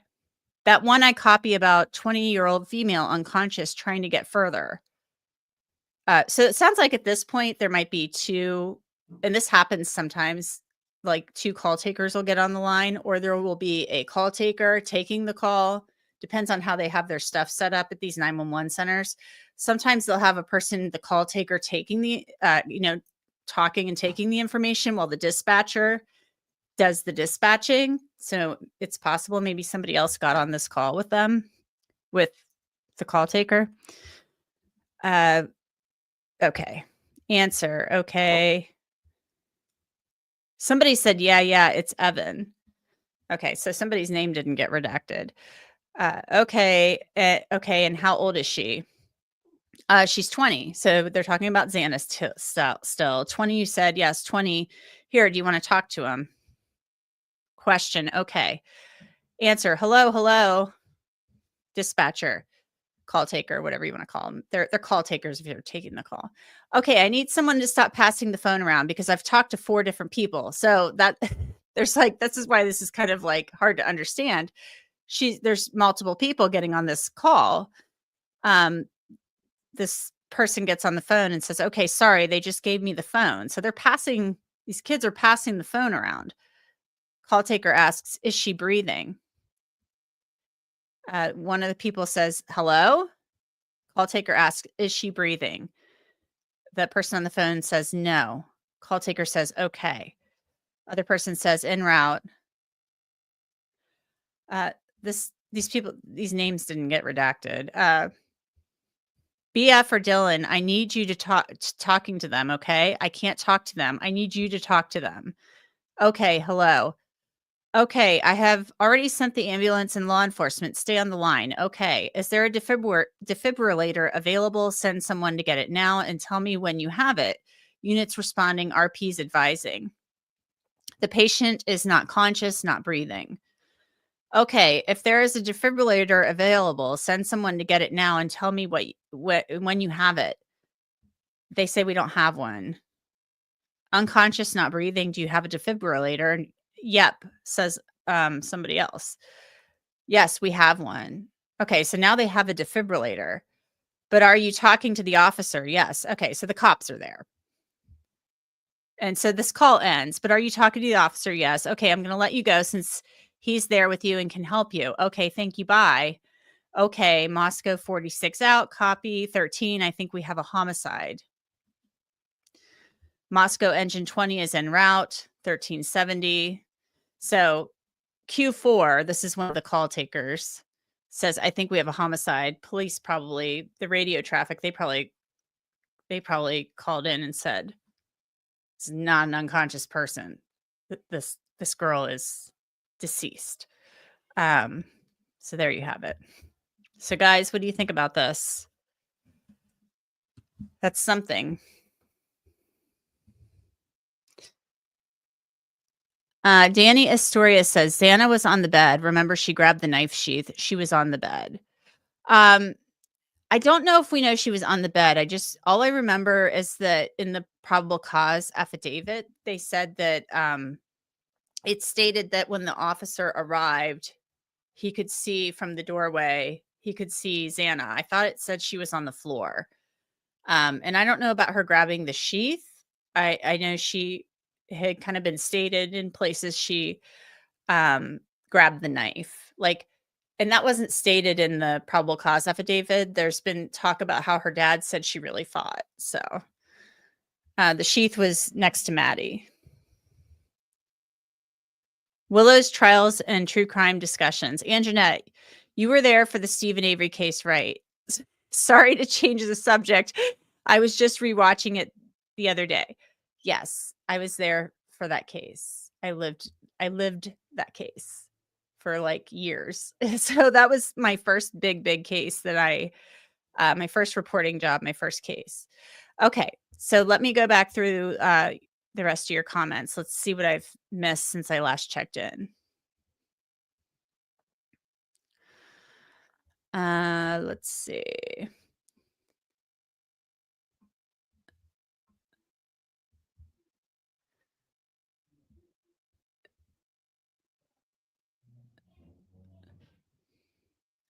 That one I copy about 20-year-old female unconscious trying to get further. So it sounds like at this point there might be two, and this happens sometimes, like two call takers will get on the line, or there will be a call taker taking the call. Depends on how they have their stuff set up at these 911 centers. Sometimes they'll have a person, the call taker, taking the, talking and taking the information while the dispatcher does the dispatching. So it's possible maybe somebody else got on this call with them, with the call taker. Okay. Answer. Okay. Somebody said, yeah, it's Evan. Okay, so somebody's name didn't get redacted. Okay, and how old is she? She's 20. So they're talking about Xana still. 20, you said, yes, 20. Here, do you want to talk to him? Question, okay. Answer, hello. Dispatcher, call taker, whatever you want to call them. They're call takers if you're taking the call. Okay, I need someone to stop passing the phone around because I've talked to 4 different people. So that there's like, this is why this is kind of like hard to understand. There's multiple people getting on this call. This person gets on the phone and says, okay, sorry, they just gave me the phone. So these kids are passing the phone around. Call taker asks, is she breathing? One of the people says, hello. Call taker asks, is she breathing? The person on the phone says, no. Call taker says, okay. Other person says, en route. These people, these names didn't get redacted. BF or Dylan, I need you to talking to them, okay? I can't talk to them. I need you to talk to them. Okay, hello. Okay, I have already sent the ambulance and law enforcement. Stay on the line. Okay, is there a defibrillator available? Send someone to get it now and tell me when you have it. Units responding, RPs advising. The patient is not conscious, not breathing. Okay, if there is a defibrillator available, send someone to get it now and tell me when you have it. They say we don't have one. Unconscious, not breathing. Do you have a defibrillator? Yep, says somebody else. Yes, we have one. Okay, so now they have a defibrillator. But are you talking to the officer? Yes. Okay, so the cops are there. And so this call ends, but are you talking to the officer? Yes. Okay, I'm going to let you go since he's there with you and can help you. Okay, thank you. Bye. Okay, Moscow 46 out, copy 13. I think we have a homicide. Moscow Engine 20 is en route, 1370. So Q4, this is one of the call takers, says, I think we have a homicide. Police probably, the radio traffic, they probably called in and said, it's not an unconscious person. This girl is deceased. So there you have it. So guys, what do you think about this? That's something. Danny Astoria says, Xana was on the bed. Remember, she grabbed the knife sheath. She was on the bed. I don't know if we know she was on the bed. All I remember is that in the probable cause affidavit, they said that it stated that when the officer arrived, he could see from the doorway, he could see Xana. I thought it said she was on the floor. And I don't know about her grabbing the sheath. I know she had kind of been stated in places she grabbed the knife. And that wasn't stated in the probable cause affidavit. There's been talk about how her dad said she really fought. So the sheath was next to Maddie. Willow's trials and true crime discussions. And Jeanette, you were there for the Stephen Avery case, right? Sorry to change the subject. I was just rewatching it the other day. Yes, I was there for that case. I lived that case for like years. So that was my first big case that my first reporting job, my first case. Okay, so let me go back through the rest of your comments. Let's see what I've missed since I last checked in. Let's see.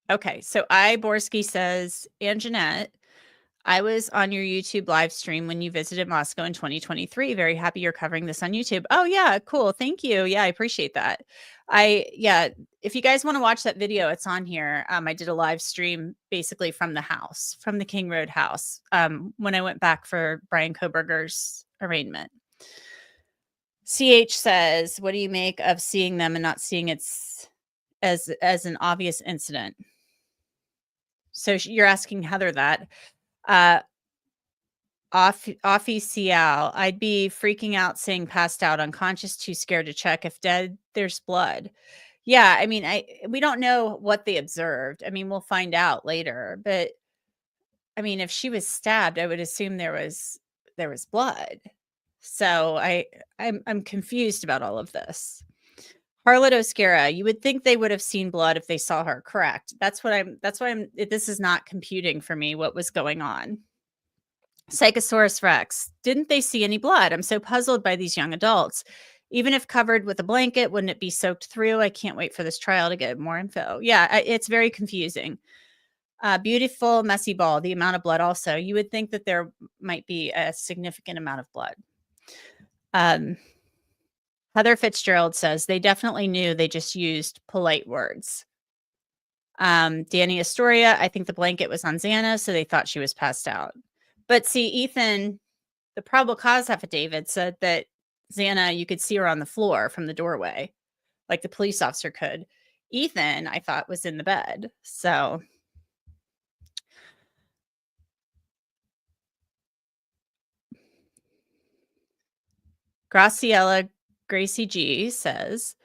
Okay, so Borski says, and Jeanette, I was on your YouTube live stream when you visited Moscow in 2023. Very happy you're covering this on YouTube. Oh yeah, cool. Thank you. Yeah, I appreciate that. If you guys want to watch that video, it's on here. I did a live stream basically from the house, from the King Road house, when I went back for Bryan Kohberger's arraignment. CH says, what do you make of seeing them and not seeing it as an obvious incident? So you're asking Heather that. Offie Cial, I'd be freaking out saying passed out, unconscious, too scared to check. If dead, there's blood. Yeah, I mean, we don't know what they observed. I mean, we'll find out later. But I mean, if she was stabbed, I would assume there was blood. So I'm confused about all of this. Harlot Oscara, you would think they would have seen blood if they saw her. Correct. That's why this is not computing for me what was going on. Psychosaurus Rex, didn't they see any blood? I'm so puzzled by these young adults. Even if covered with a blanket, wouldn't it be soaked through? I can't wait for this trial to get more info. Yeah, it's very confusing. Beautiful, messy ball, the amount of blood also. You would think that there might be a significant amount of blood. Heather Fitzgerald says, they definitely knew, they just used polite words. Danny Astoria, I think the blanket was on Xana, so they thought she was passed out. But see, Ethan, the probable cause affidavit said that Xana, you could see her on the floor from the doorway, like the police officer could. Ethan, I thought, was in the bed. So Graciela Gracie G says,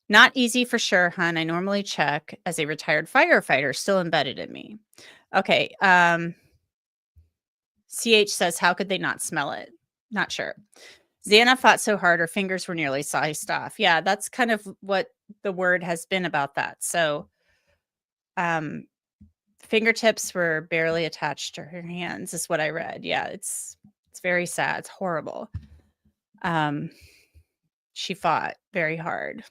not easy for sure, hun. I normally check as a retired firefighter, still embedded in me. Okay. CH says, how could they not smell it? Not sure. Xana fought so hard, her fingers were nearly sliced off. Yeah, that's kind of what the word has been about that. So fingertips were barely attached to her hands, is what I read. Yeah, it's very sad. It's horrible. She fought very hard.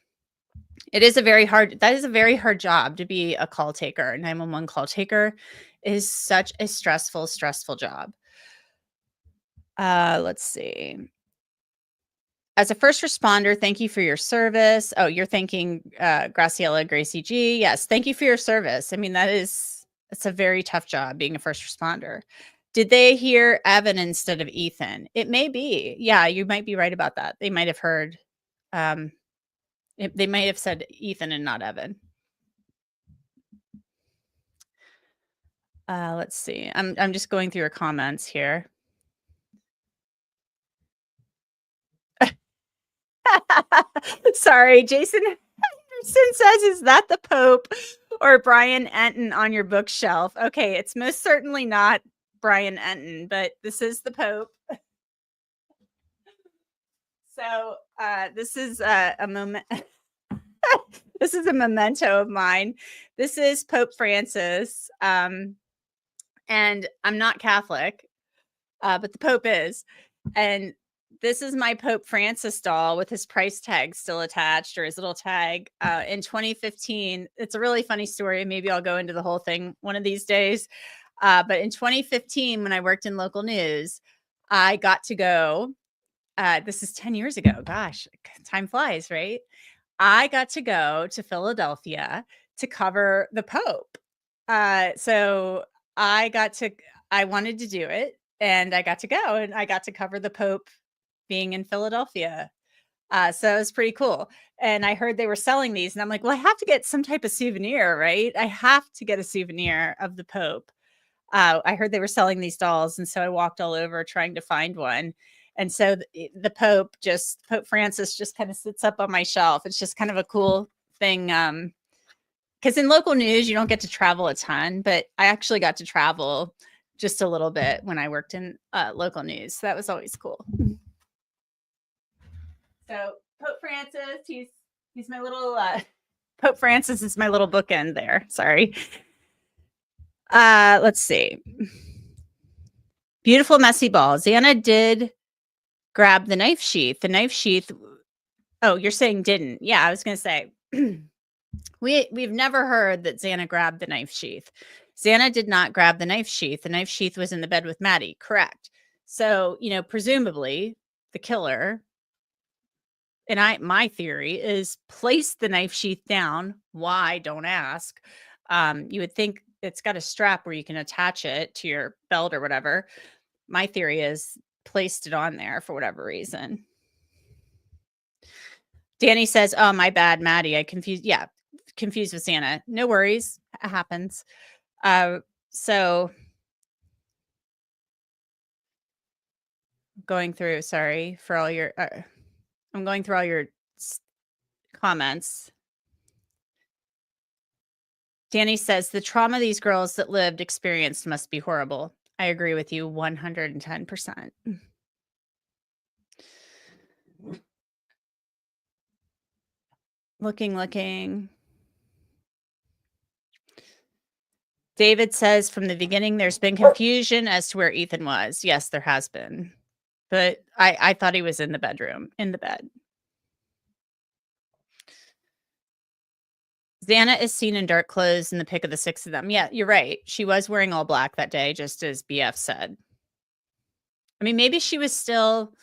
That is a very hard job to be a call taker. 911 call taker is such a stressful job. Let's see. As a first responder, thank you for your service. Oh, you're thanking Graciela Gracie G. Yes, thank you for your service. I mean, it's a very tough job being a first responder. Did they hear Evan instead of Ethan? It may be. Yeah, you might be right about that. They might have heard, um, they might have said Ethan and not Evan. Let's see. I'm just going through your comments here. Sorry, Jason Henderson says, "Is that the Pope or Brian Enton on your bookshelf?" Okay, it's most certainly not Brian Enton, but this is the Pope. So this is a moment. This is a memento of mine. This is Pope Francis, and I'm not Catholic, but the Pope is, and this is my Pope Francis doll with his price tag still attached, or his little tag. In 2015, it's a really funny story. Maybe I'll go into the whole thing one of these days. But in 2015, when I worked in local news, I got to go. This is 10 years ago. Gosh, time flies, right? I got to go to Philadelphia to cover the Pope. So I wanted to do it, and I got to go, and I got to cover the Pope being in Philadelphia. So it was pretty cool. And I heard they were selling these, and I'm like, well, I have to get some type of souvenir, right? I have to get a souvenir of the Pope. I heard they were selling these dolls, and so I walked all over trying to find one. And so the Pope Francis just kind of sits up on my shelf. It's just kind of a cool thing. Because in local news, you don't get to travel a ton, but I actually got to travel just a little bit when I worked in local news. So that was always cool. So Pope Francis, he's my little Pope Francis is my little bookend there. Sorry. Let's see. Beautiful messy ball. Xana did grab the knife sheath. The knife sheath. Oh, you're saying didn't? Yeah, I was gonna say we've never heard that Xana grabbed the knife sheath. Xana did not grab the knife sheath. The knife sheath was in the bed with Maddie. Correct. So, presumably the killer, and my theory is, place the knife sheath down. Why? Don't ask. You would think it's got a strap where you can attach it to your belt or whatever. My theory is placed it on there for whatever reason. Danny says, "Oh, my bad, Maddie. I confused. Yeah, confused with Santa. No worries. It happens." So going through, sorry for all your, I'm going through all your comments. Danny says, "The trauma these girls that lived experienced must be horrible." I agree with you 110%. Looking. David says, "From the beginning, there's been confusion as to where Ethan was." Yes, there has been. But I thought he was in the bedroom, in the bed. Xana is seen in dark clothes in the pic of the 6 of them. Yeah, you're right. She was wearing all black that day, just as BF said. I mean, maybe she was still,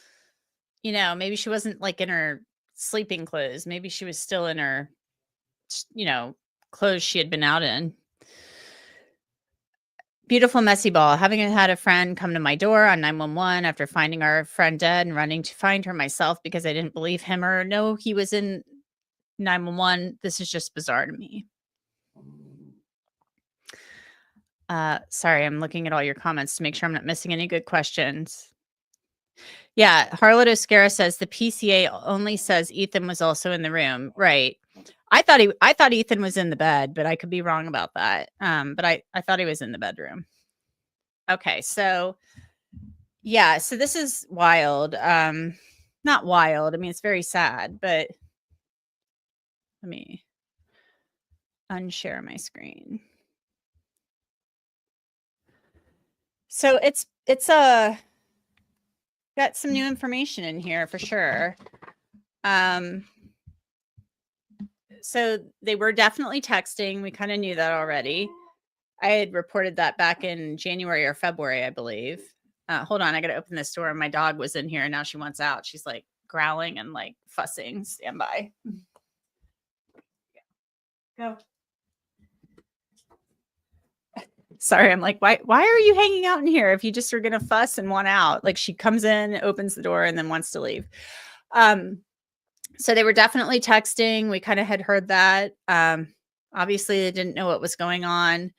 maybe she wasn't like in her sleeping clothes. Maybe she was still in her, clothes she had been out in. Beautiful messy ball. Having had a friend come to my door on 911 after finding our friend dead and running to find her myself because I didn't believe him or know he was in 911. This is just bizarre to me. Sorry, I'm looking at all your comments to make sure I'm not missing any good questions. Yeah, Harlot Oscara says the PCA only says Ethan was also in the room. Right. I thought Ethan was in the bed, but I could be wrong about that. But I thought he was in the bedroom. Okay, so yeah, so this is wild. Not wild. I mean, it's very sad, but let me unshare my screen. So it's got some new information in here for sure. So they were definitely texting. We kind of knew that already. I had reported that back in January or February, I believe. Hold on, I got to open this door. My dog was in here and now she wants out. She's like growling and like fussing. Stand by. Go. Sorry, I'm like, why are you hanging out in here if you just are gonna fuss and want out? Like she comes in, opens the door, and then wants to leave. So they were definitely texting. We kind of had heard that. Obviously they didn't know what was going on.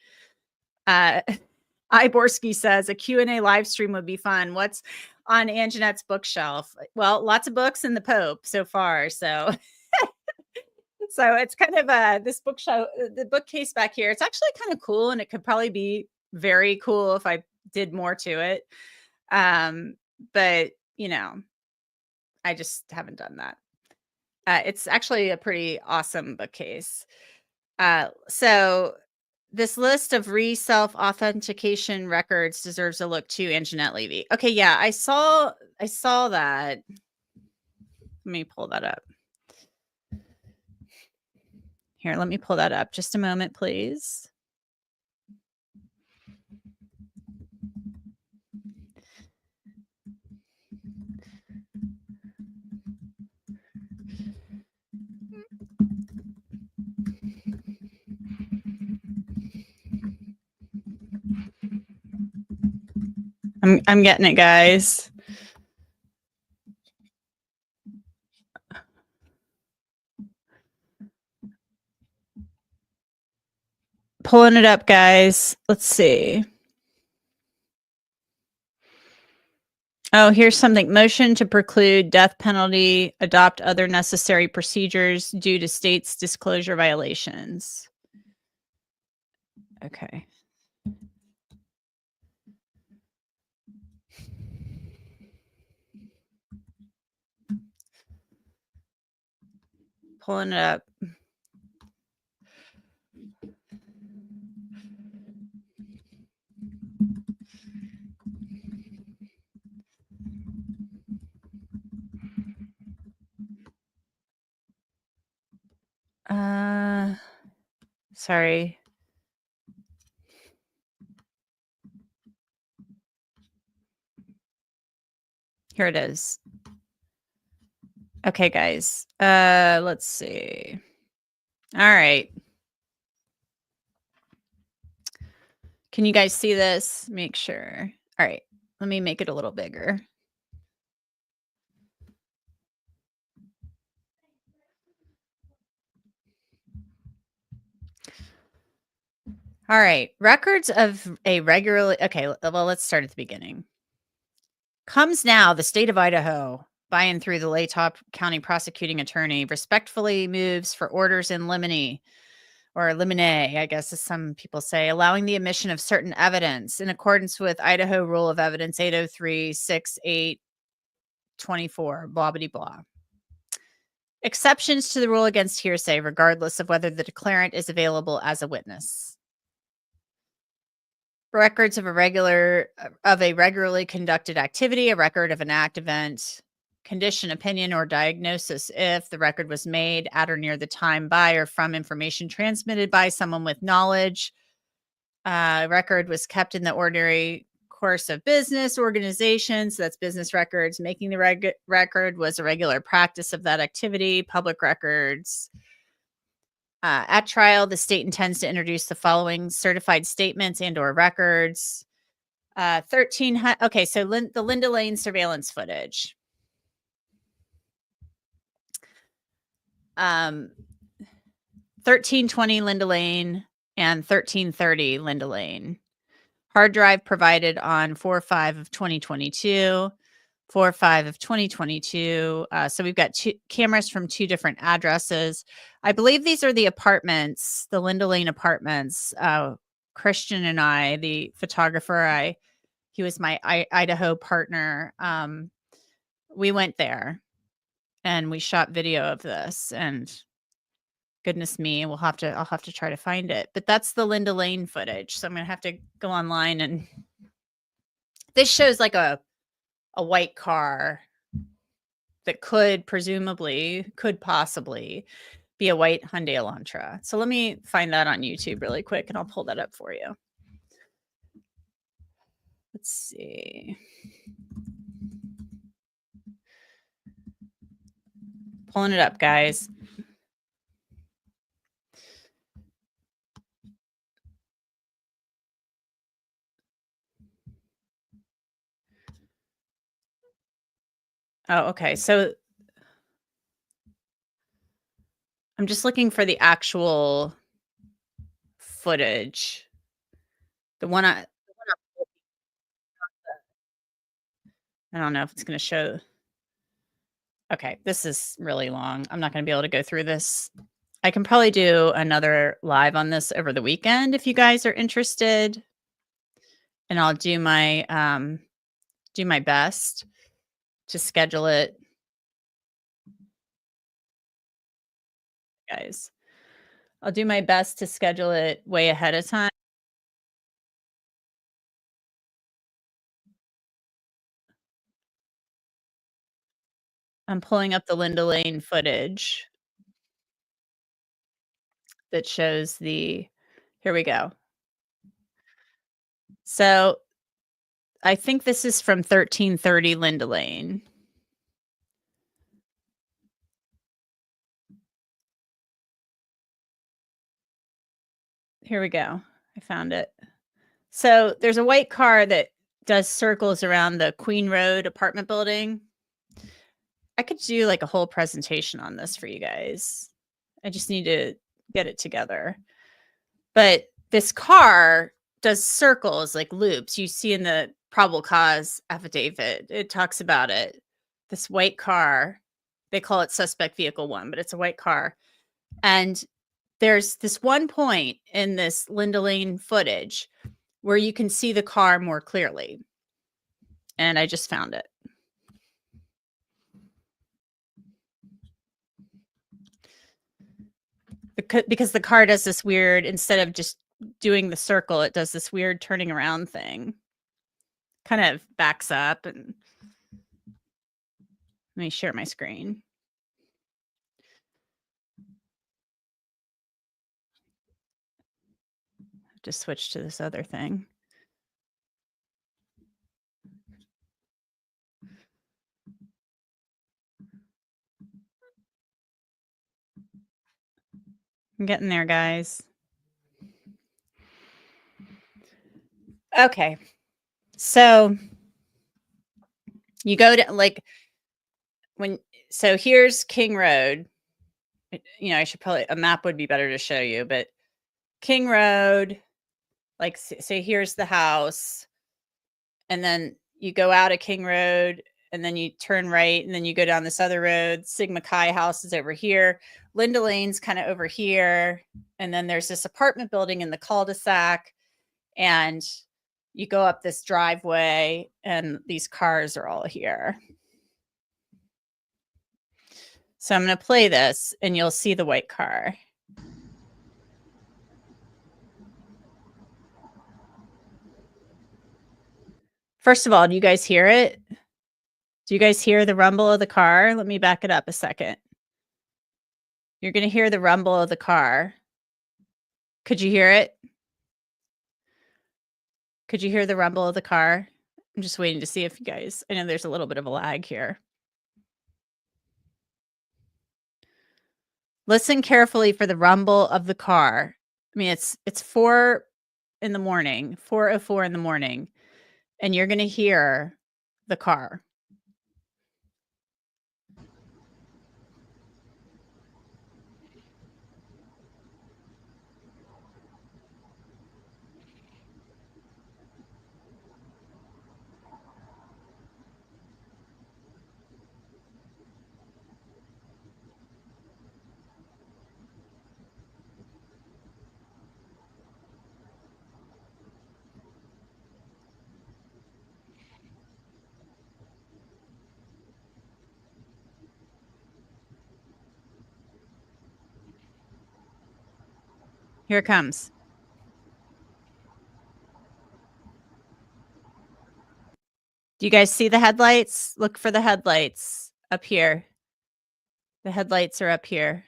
Iborski says a Q&A live stream would be fun. What's on Anjanette's bookshelf? Well, lots of books and the Pope so far. So so it's kind of this bookshelf, the bookcase back here. It's actually kind of cool, and it could probably be very cool if I did more to it. But you know, I just haven't done that. It's actually a pretty awesome bookcase. So this list of self authentication records deserves a look too, Anjanette Levy. Okay, yeah, I saw that. Let me pull that up. Here, let me pull that up. Just a moment, please. I'm getting it, guys. Pulling it up, guys. Let's see. Oh, here's something. Motion to preclude death penalty, adopt other necessary procedures due to state's disclosure violations. Okay. Pulling it up. Sorry. Here it is. Okay, guys. Let's see. All right. Can you guys see this? Make sure. All right. Let me make it a little bigger. All right. Records of a regularly. Okay. Well, let's start at the beginning. Comes now, the state of Idaho, by and through the Latop County prosecuting attorney, respectfully moves for orders in limine, or limine, I guess, as some people say, allowing the admission of certain evidence in accordance with Idaho Rule of Evidence 803-6824, blah, blah, blah. Exceptions to the rule against hearsay, regardless of whether the declarant is available as a witness. Records of a regularly conducted activity, a record of an act, event, condition, opinion, or diagnosis if the record was made at or near the time by or from information transmitted by someone with knowledge. Record was kept in the ordinary course of business organizations. So that's business records. Making the record was a regular practice of that activity. Public records. At trial, the state intends to introduce the following certified statements and or records. 1300. Okay, so the Linda Lane surveillance footage. 1320 Linda Lane and 1330 Linda Lane. Hard drive provided on 4/5 of 2022. 4/5 of 2022. So we've got two cameras from two different addresses. I believe these are the apartments, the Linda Lane apartments. Christian and I, the photographer, he was my Idaho partner. We went there and we shot video of this, and goodness me, I'll have to try to find it. But that's the Linda Lane footage. So I'm gonna have to go online, and this shows like a white car that could possibly be a white Hyundai Elantra. So let me find that on YouTube really quick, and I'll pull that up for you. Let's see. Pulling it up, guys. Oh, okay. So I'm just looking for the actual footage. I don't know if it's gonna show. Okay, this is really long. I'm not gonna be able to go through this. I can probably do another live on this over the weekend if you guys are interested, and I'll do my best to schedule it, guys. I'll do my best to schedule it way ahead of time. I'm pulling up the Linda Lane footage that shows the here we go. So, I think this is from 1330 Linda Lane. Here we go. I found it. So, there's a white car that does circles around the Queen Road apartment building. I could do, like, a whole presentation on this for you guys. I just need to get it together. But this car does circles, like loops. You see in the probable cause affidavit, it talks about it. This white car, they call it suspect vehicle 1, but it's a white car. And there's this one point in this Linda Lane footage where you can see the car more clearly. And I just found it. Because the car does this weird, instead of just doing the circle, it does this weird turning around thing. Kind of backs up, and let me share my screen. Just switch to this other thing. I'm getting there, guys. Okay. So you go to like when so here's King Road. I should probably a map would be better to show you, but King Road, like say here's the house, and then you go out of King Road, and then you turn right, and then you go down this other road. Sigma Chi house is over here. Linda Lane's kind of over here, and then there's this apartment building in the cul-de-sac, and you go up this driveway, and these cars are all here. So I'm going to play this, and you'll see the white car. First of all, do you guys hear it? Do you guys hear the rumble of the car? Let me back it up a second. You're going to hear the rumble of the car. Could you hear it? Could you hear the rumble of the car? I'm just waiting to see if you guys, I know there's a little bit of a lag here. Listen carefully for the rumble of the car. I mean, it's 4 in the morning, 4:04 in the morning, and you're going to hear the car. Here it comes. Do you guys see the headlights? Look for the headlights up here. The headlights are up here.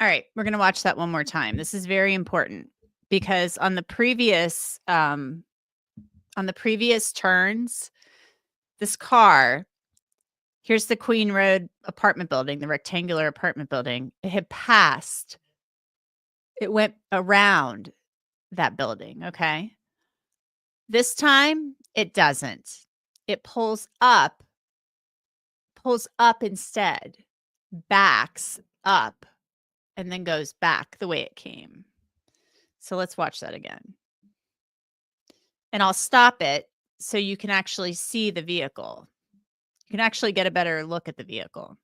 All right, we're going to watch that one more time. This is very important because on the previous turns, this car, here's the Queen Road apartment building, the rectangular apartment building. It had passed. It went around that building, okay? This time, it doesn't. It pulls up instead, backs up, and then goes back the way it came. So let's watch that again. And I'll stop it so you can actually see the vehicle. You can actually get a better look at the vehicle.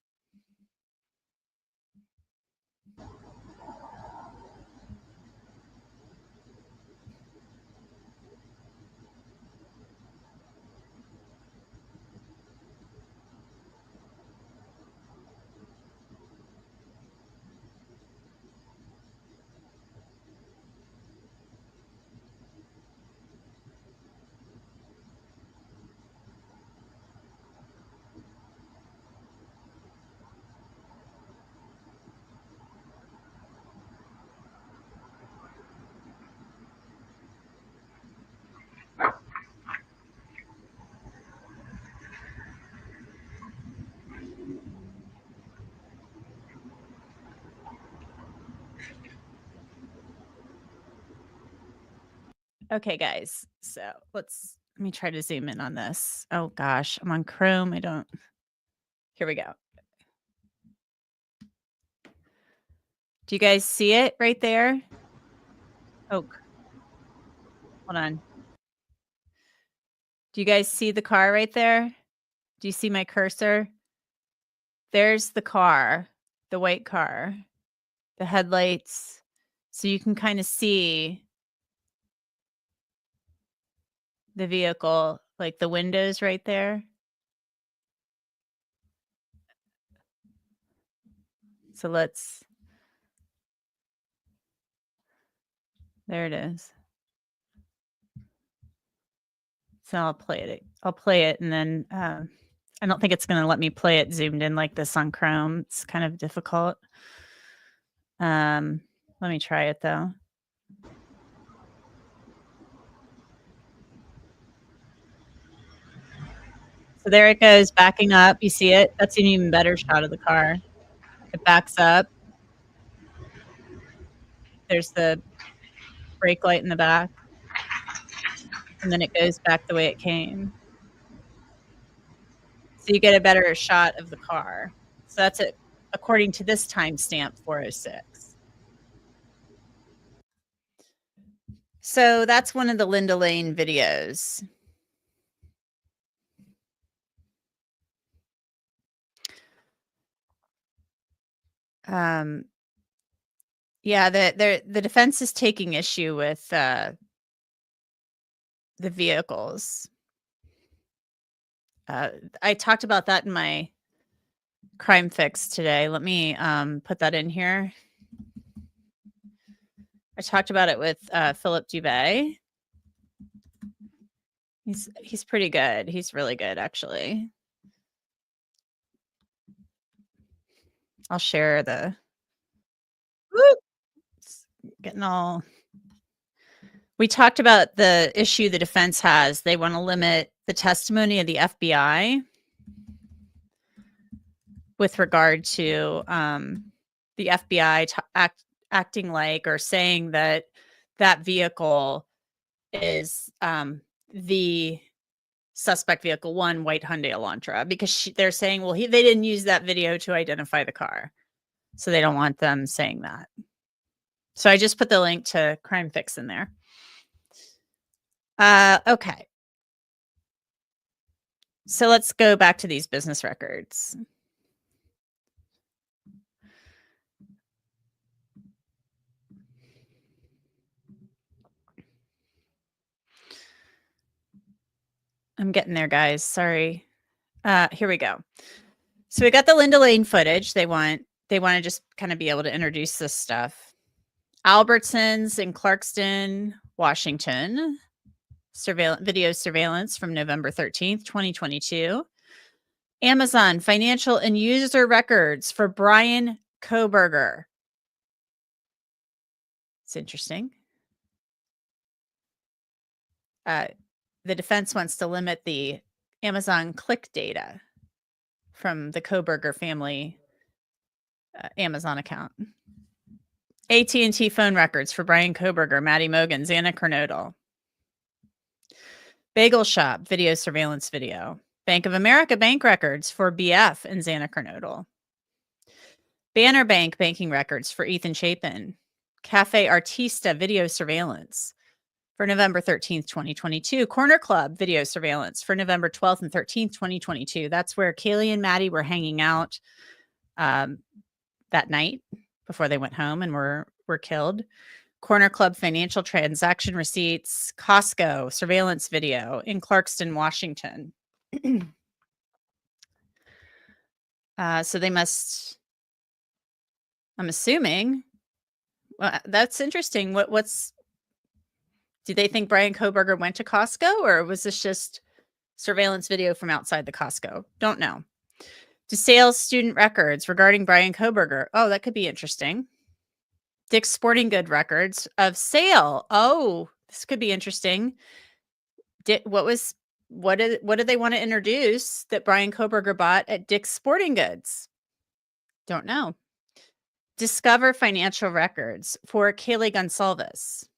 Okay, guys. So let me try to zoom in on this. Oh gosh, I'm on Chrome. Here we go. Do you guys see it right there? Oh, hold on. Do you guys see the car right there? Do you see my cursor? There's the car, the white car, the headlights. So you can kind of see the vehicle, like the windows right there. So there it is. So I'll play it and then I don't think it's going to let me play it zoomed in like this on Chrome. It's kind of difficult. Let me try it though. So there it goes, backing up. You see it? That's an even better shot of the car. It backs up. There's the brake light in the back. And then it goes back the way it came. So you get a better shot of the car. So that's it, according to this timestamp, 4:06. So that's one of the Linda Lane videos. Yeah, the defense is taking issue with the vehicles. I talked about that in my crime fix today. Let me put that in here. I talked about it with Philip Dubé. He's pretty good. He's really good, actually. I'll share the. Whoop, it's getting all. We talked about the issue the defense has. They want to limit the testimony of the FBI with regard to the FBI acting like or saying that vehicle is the suspect vehicle, one white Hyundai Elantra, because they're saying, well, they didn't use that video to identify the car. So they don't want them saying that. So I just put the link to Crime Fix in there. Okay. So let's go back to these business records. I'm getting there, guys. Sorry. Here we go. So we got the Linda Lane footage. They want to just kind of be able to introduce this stuff. Albertsons in Clarkston, Washington. Video surveillance from November 13th, 2022. Amazon financial and user records for Bryan Kohberger. It's interesting. The defense wants to limit the Amazon click data from the Kohberger family Amazon account. AT&T phone records for Bryan Kohberger, Maddie Mogen, Xana Kernodle. Bagel Shop video surveillance video. Bank of America bank records for BF and Xana Kernodle. Banner Bank banking records for Ethan Chapin. Cafe Artista video surveillance for November 13th, 2022. Corner Club video surveillance for November 12th and 13th, 2022. That's where Kaylee and Maddie were hanging out that night before they went home and were killed. Corner Club financial transaction receipts, Costco surveillance video in Clarkston, Washington. So they must, I'm assuming, well, that's interesting. Do they think Bryan Kohberger went to Costco, or was this just surveillance video from outside the Costco? Don't know. DeSales student records regarding Bryan Kohberger. Oh, that could be interesting. Dick's Sporting Good records of sale. Oh, this could be interesting. What did they want to introduce that Bryan Kohberger bought at Dick's Sporting Goods? Don't know. Discover financial records for Kaylee Gonsalves.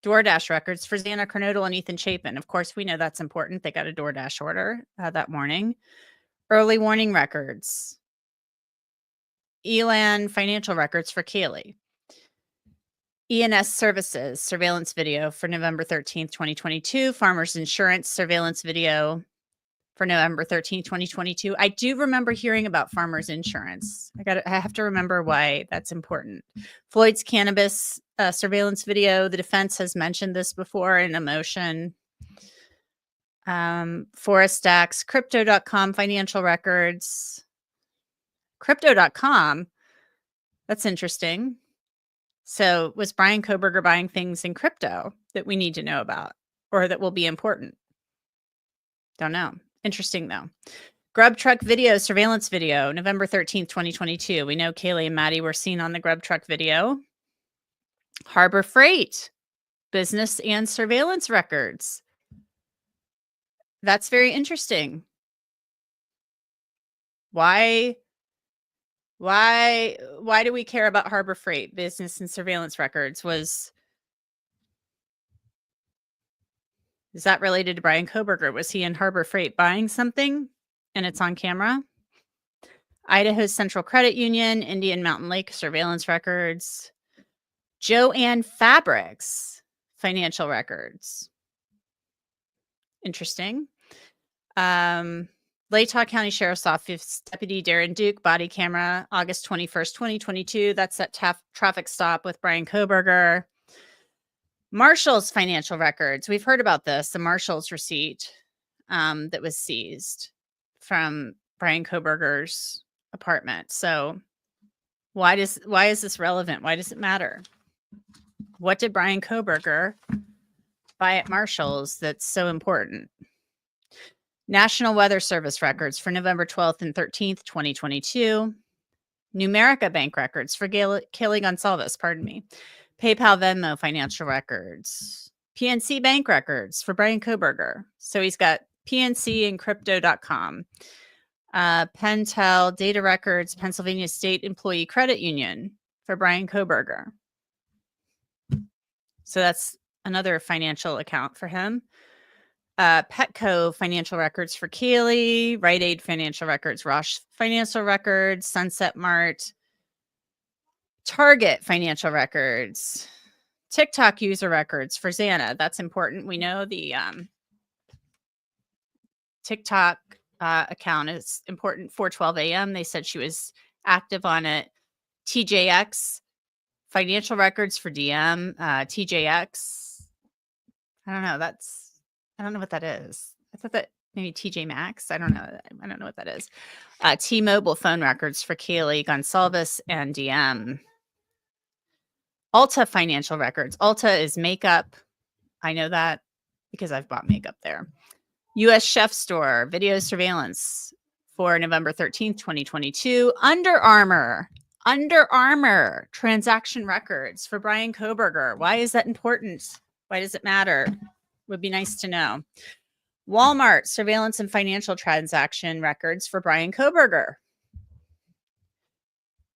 DoorDash records for Xana Kernodle and Ethan Chapin. Of course, we know that's important. They got a DoorDash order that morning. Early warning records. Elan financial records for Kaylee. ENS Services surveillance video for November 13th, 2022. Farmers Insurance surveillance video for November 13th, 2022. I do remember hearing about Farmers Insurance. I have to remember why that's important. Floyd's Cannabis surveillance video. The defense has mentioned this before in a motion. Forest Dax, Crypto.com financial records. Crypto.com. That's interesting. So was Bryan Kohberger buying things in crypto that we need to know about or that will be important? Don't know. Interesting, though. Grub Truck video, surveillance video, November 13th, 2022. We know Kaylee and Maddie were seen on the Grub Truck video. Harbor Freight, business and surveillance records. That's very interesting. Why do we care about Harbor Freight, business and surveillance records? Is that related to Bryan Kohberger? Was he in Harbor Freight buying something and it's on camera? Idaho's Central Credit Union, Indian Mountain Lake surveillance records. Joanne Fabrics financial records. Interesting. Latah County Sheriff's Office Deputy Darren Duke body camera, August 21st, 2022. That's that traffic stop with Bryan Kohberger. Marshall's financial records. We've heard about this, the Marshall's receipt that was seized from Bryan Kohberger's apartment. So why is this relevant? Why does it matter? What did Bryan Kohberger buy at Marshall's that's so important? National Weather Service records for November 12th and 13th, 2022. Numerica bank records for Kaylee Gonsalves, pardon me. PayPal Venmo financial records. PNC bank records for Bryan Kohberger. So he's got PNC and Crypto.com. Pentel data records, Pennsylvania State Employee Credit Union for Bryan Kohberger. So that's another financial account for him. Petco financial records for Kaylee, Rite Aid financial records, Roche financial records, Sunset Mart, Target financial records, TikTok user records for Xana. That's important. We know the TikTok account is important. 4:12 a.m. They said she was active on it. TJX financial records for DM. TJX. I don't know. I don't know what that is. I thought that maybe TJ Maxx. I don't know. I don't know what that is. T-Mobile phone records for Kaylee Gonsalves and DM. Ulta financial records. Ulta is makeup. I know that because I've bought makeup there. U.S. Chef Store video surveillance for November 13th, 2022. Under Armour Under Armour transaction records for Bryan Kohberger. Why is that important? Why does it matter? Would be nice to know. Walmart surveillance and financial transaction records for Bryan Kohberger.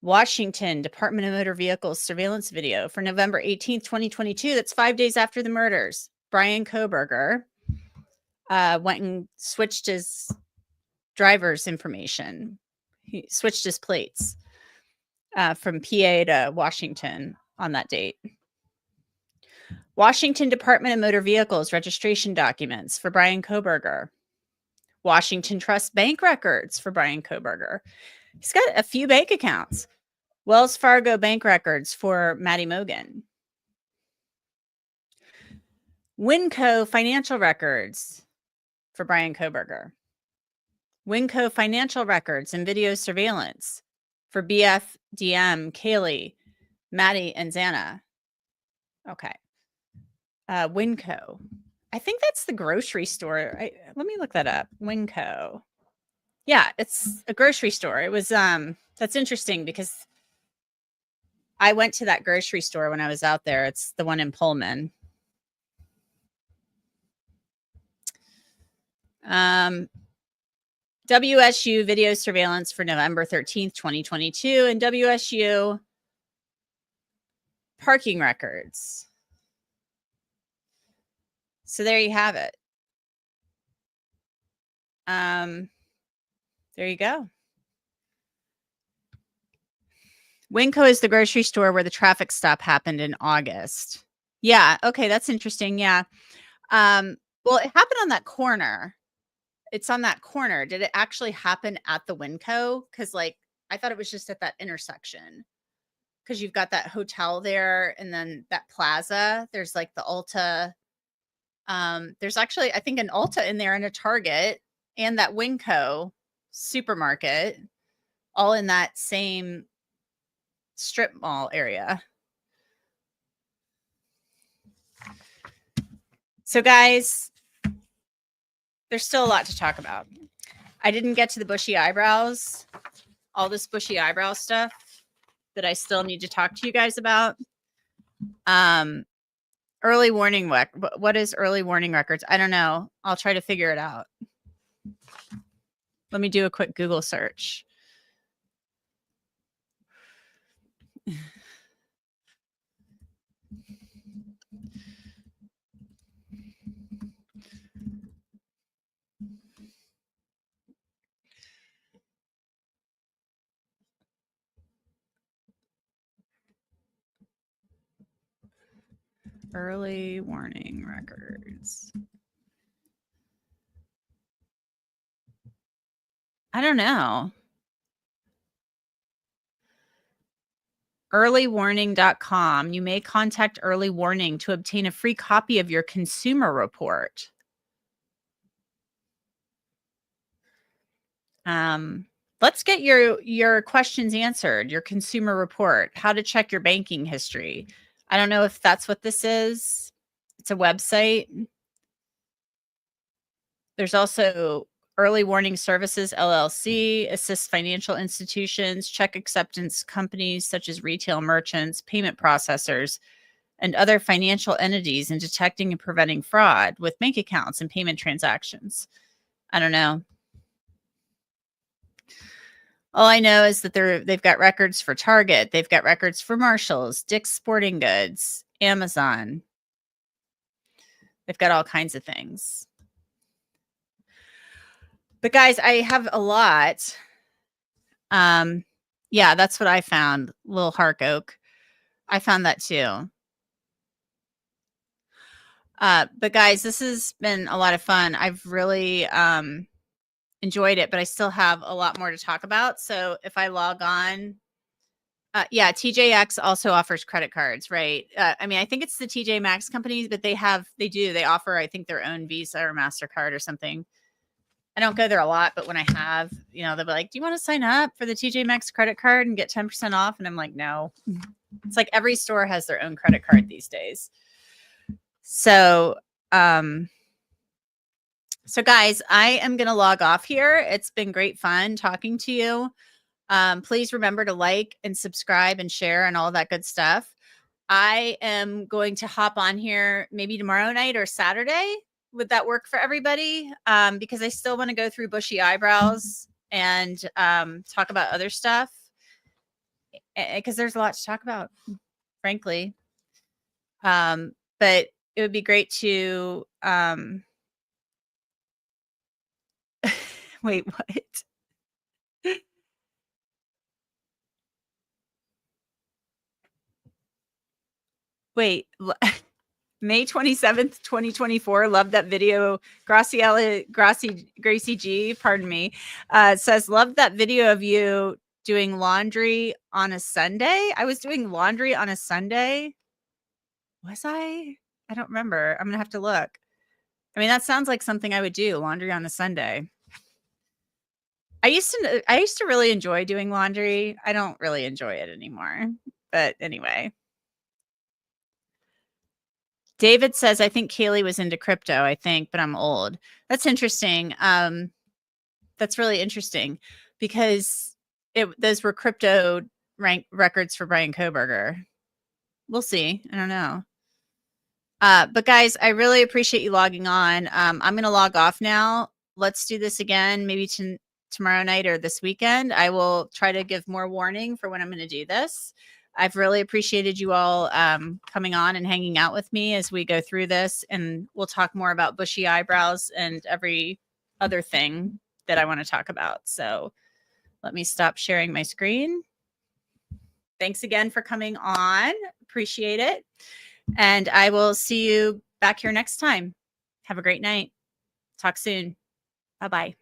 Washington Department of Motor Vehicles surveillance video for November 18th, 2022. That's 5 days after the murders. Bryan Kohberger went and switched his driver's information. He switched his plates from PA to Washington on that date. Washington Department of Motor Vehicles registration documents for Bryan Kohberger. Washington Trust bank records for Bryan Kohberger. He's got a few bank accounts. Wells Fargo bank records for Maddie Mogen. Winco financial records for Bryan Kohberger. Winco financial records and video surveillance for BF, DM, Kaylee, Maddie, and Xana. Okay. Winco. I think that's the grocery store. Let me look that up. Winco. Yeah, it's a grocery store. It was that's interesting because I went to that grocery store when I was out there. It's the one in Pullman. WSU video surveillance for November 13th, 2022, and WSU parking records. So there you have it. There you go. Winco is the grocery store where the traffic stop happened in August. Yeah. Okay. That's interesting. Yeah. Well, it happened on that corner. It's on that corner. Did it actually happen at the Winco? Because like, I thought it was just at that intersection. Because you've got that hotel there and then that plaza. There's like the Ulta. There's actually, I think, an Ulta in there and a Target and that Winco supermarket all in that same strip mall area. So guys, there's still a lot to talk about. I didn't get to the bushy eyebrows, all this bushy eyebrow stuff that I still need to talk to you guys about. Early warning. What is early warning records? I don't know. I'll try to figure it out. Let me do a quick Google search. Early warning records. I don't know. Earlywarning.com. You may contact Early Warning to obtain a free copy of your consumer report. Let's get your questions answered, your consumer report, how to check your banking history. I don't know if that's what this is. It's a website. There's also Early Warning Services, LLC, assists financial institutions, check acceptance companies such as retail merchants, payment processors, and other financial entities in detecting and preventing fraud with bank accounts and payment transactions. I don't know. All I know is that they've got records for Target. They've got records for Marshalls, Dick's Sporting Goods, Amazon. They've got all kinds of things. But guys, I have a lot. Yeah, that's what I found. Little Hark Oak. I found that too. But guys, this has been a lot of fun. I've really enjoyed it, but I still have a lot more to talk about. So if I log on, yeah, TJX also offers credit cards, right? I mean, I think it's the TJ Maxx companies, but they offer, I think, their own Visa or MasterCard or something. I don't go there a lot, but when I have, they'll be like, do you want to sign up for the TJ Maxx credit card and get 10% off? And I'm like, no. It's like every store has their own credit card these days. So, so guys, I am going to log off here. It's been great fun talking to you. Please remember to like and subscribe and share and all that good stuff. I am going to hop on here maybe tomorrow night or Saturday. Would that work for everybody? Because I still want to go through bushy eyebrows and talk about other stuff, because there's a lot to talk about, frankly. But it would be great to wait, what? Wait, May 27th, 2024. Love that video. Gracie G, pardon me, says, love that video of you doing laundry on a Sunday. I was doing laundry on a Sunday. Was I? I don't remember. I'm going to have to look. I mean, that sounds like something I would do, laundry on a Sunday. I used to really enjoy doing laundry. I don't really enjoy it anymore. But anyway. David says, I think Kaylee was into crypto, but I'm old. That's interesting. That's really interesting because those were crypto records for Bryan Kohberger. We'll see. I don't know. But guys, I really appreciate you logging on. I'm going to log off now. Let's do this again, maybe tomorrow night or this weekend. I will try to give more warning for when I'm going to do this. I've really appreciated you all coming on and hanging out with me as we go through this, and we'll talk more about bushy eyebrows and every other thing that I want to talk about. So let me stop sharing my screen. Thanks again for coming on. Appreciate it. And I will see you back here next time. Have a great night. Talk soon. Bye-bye.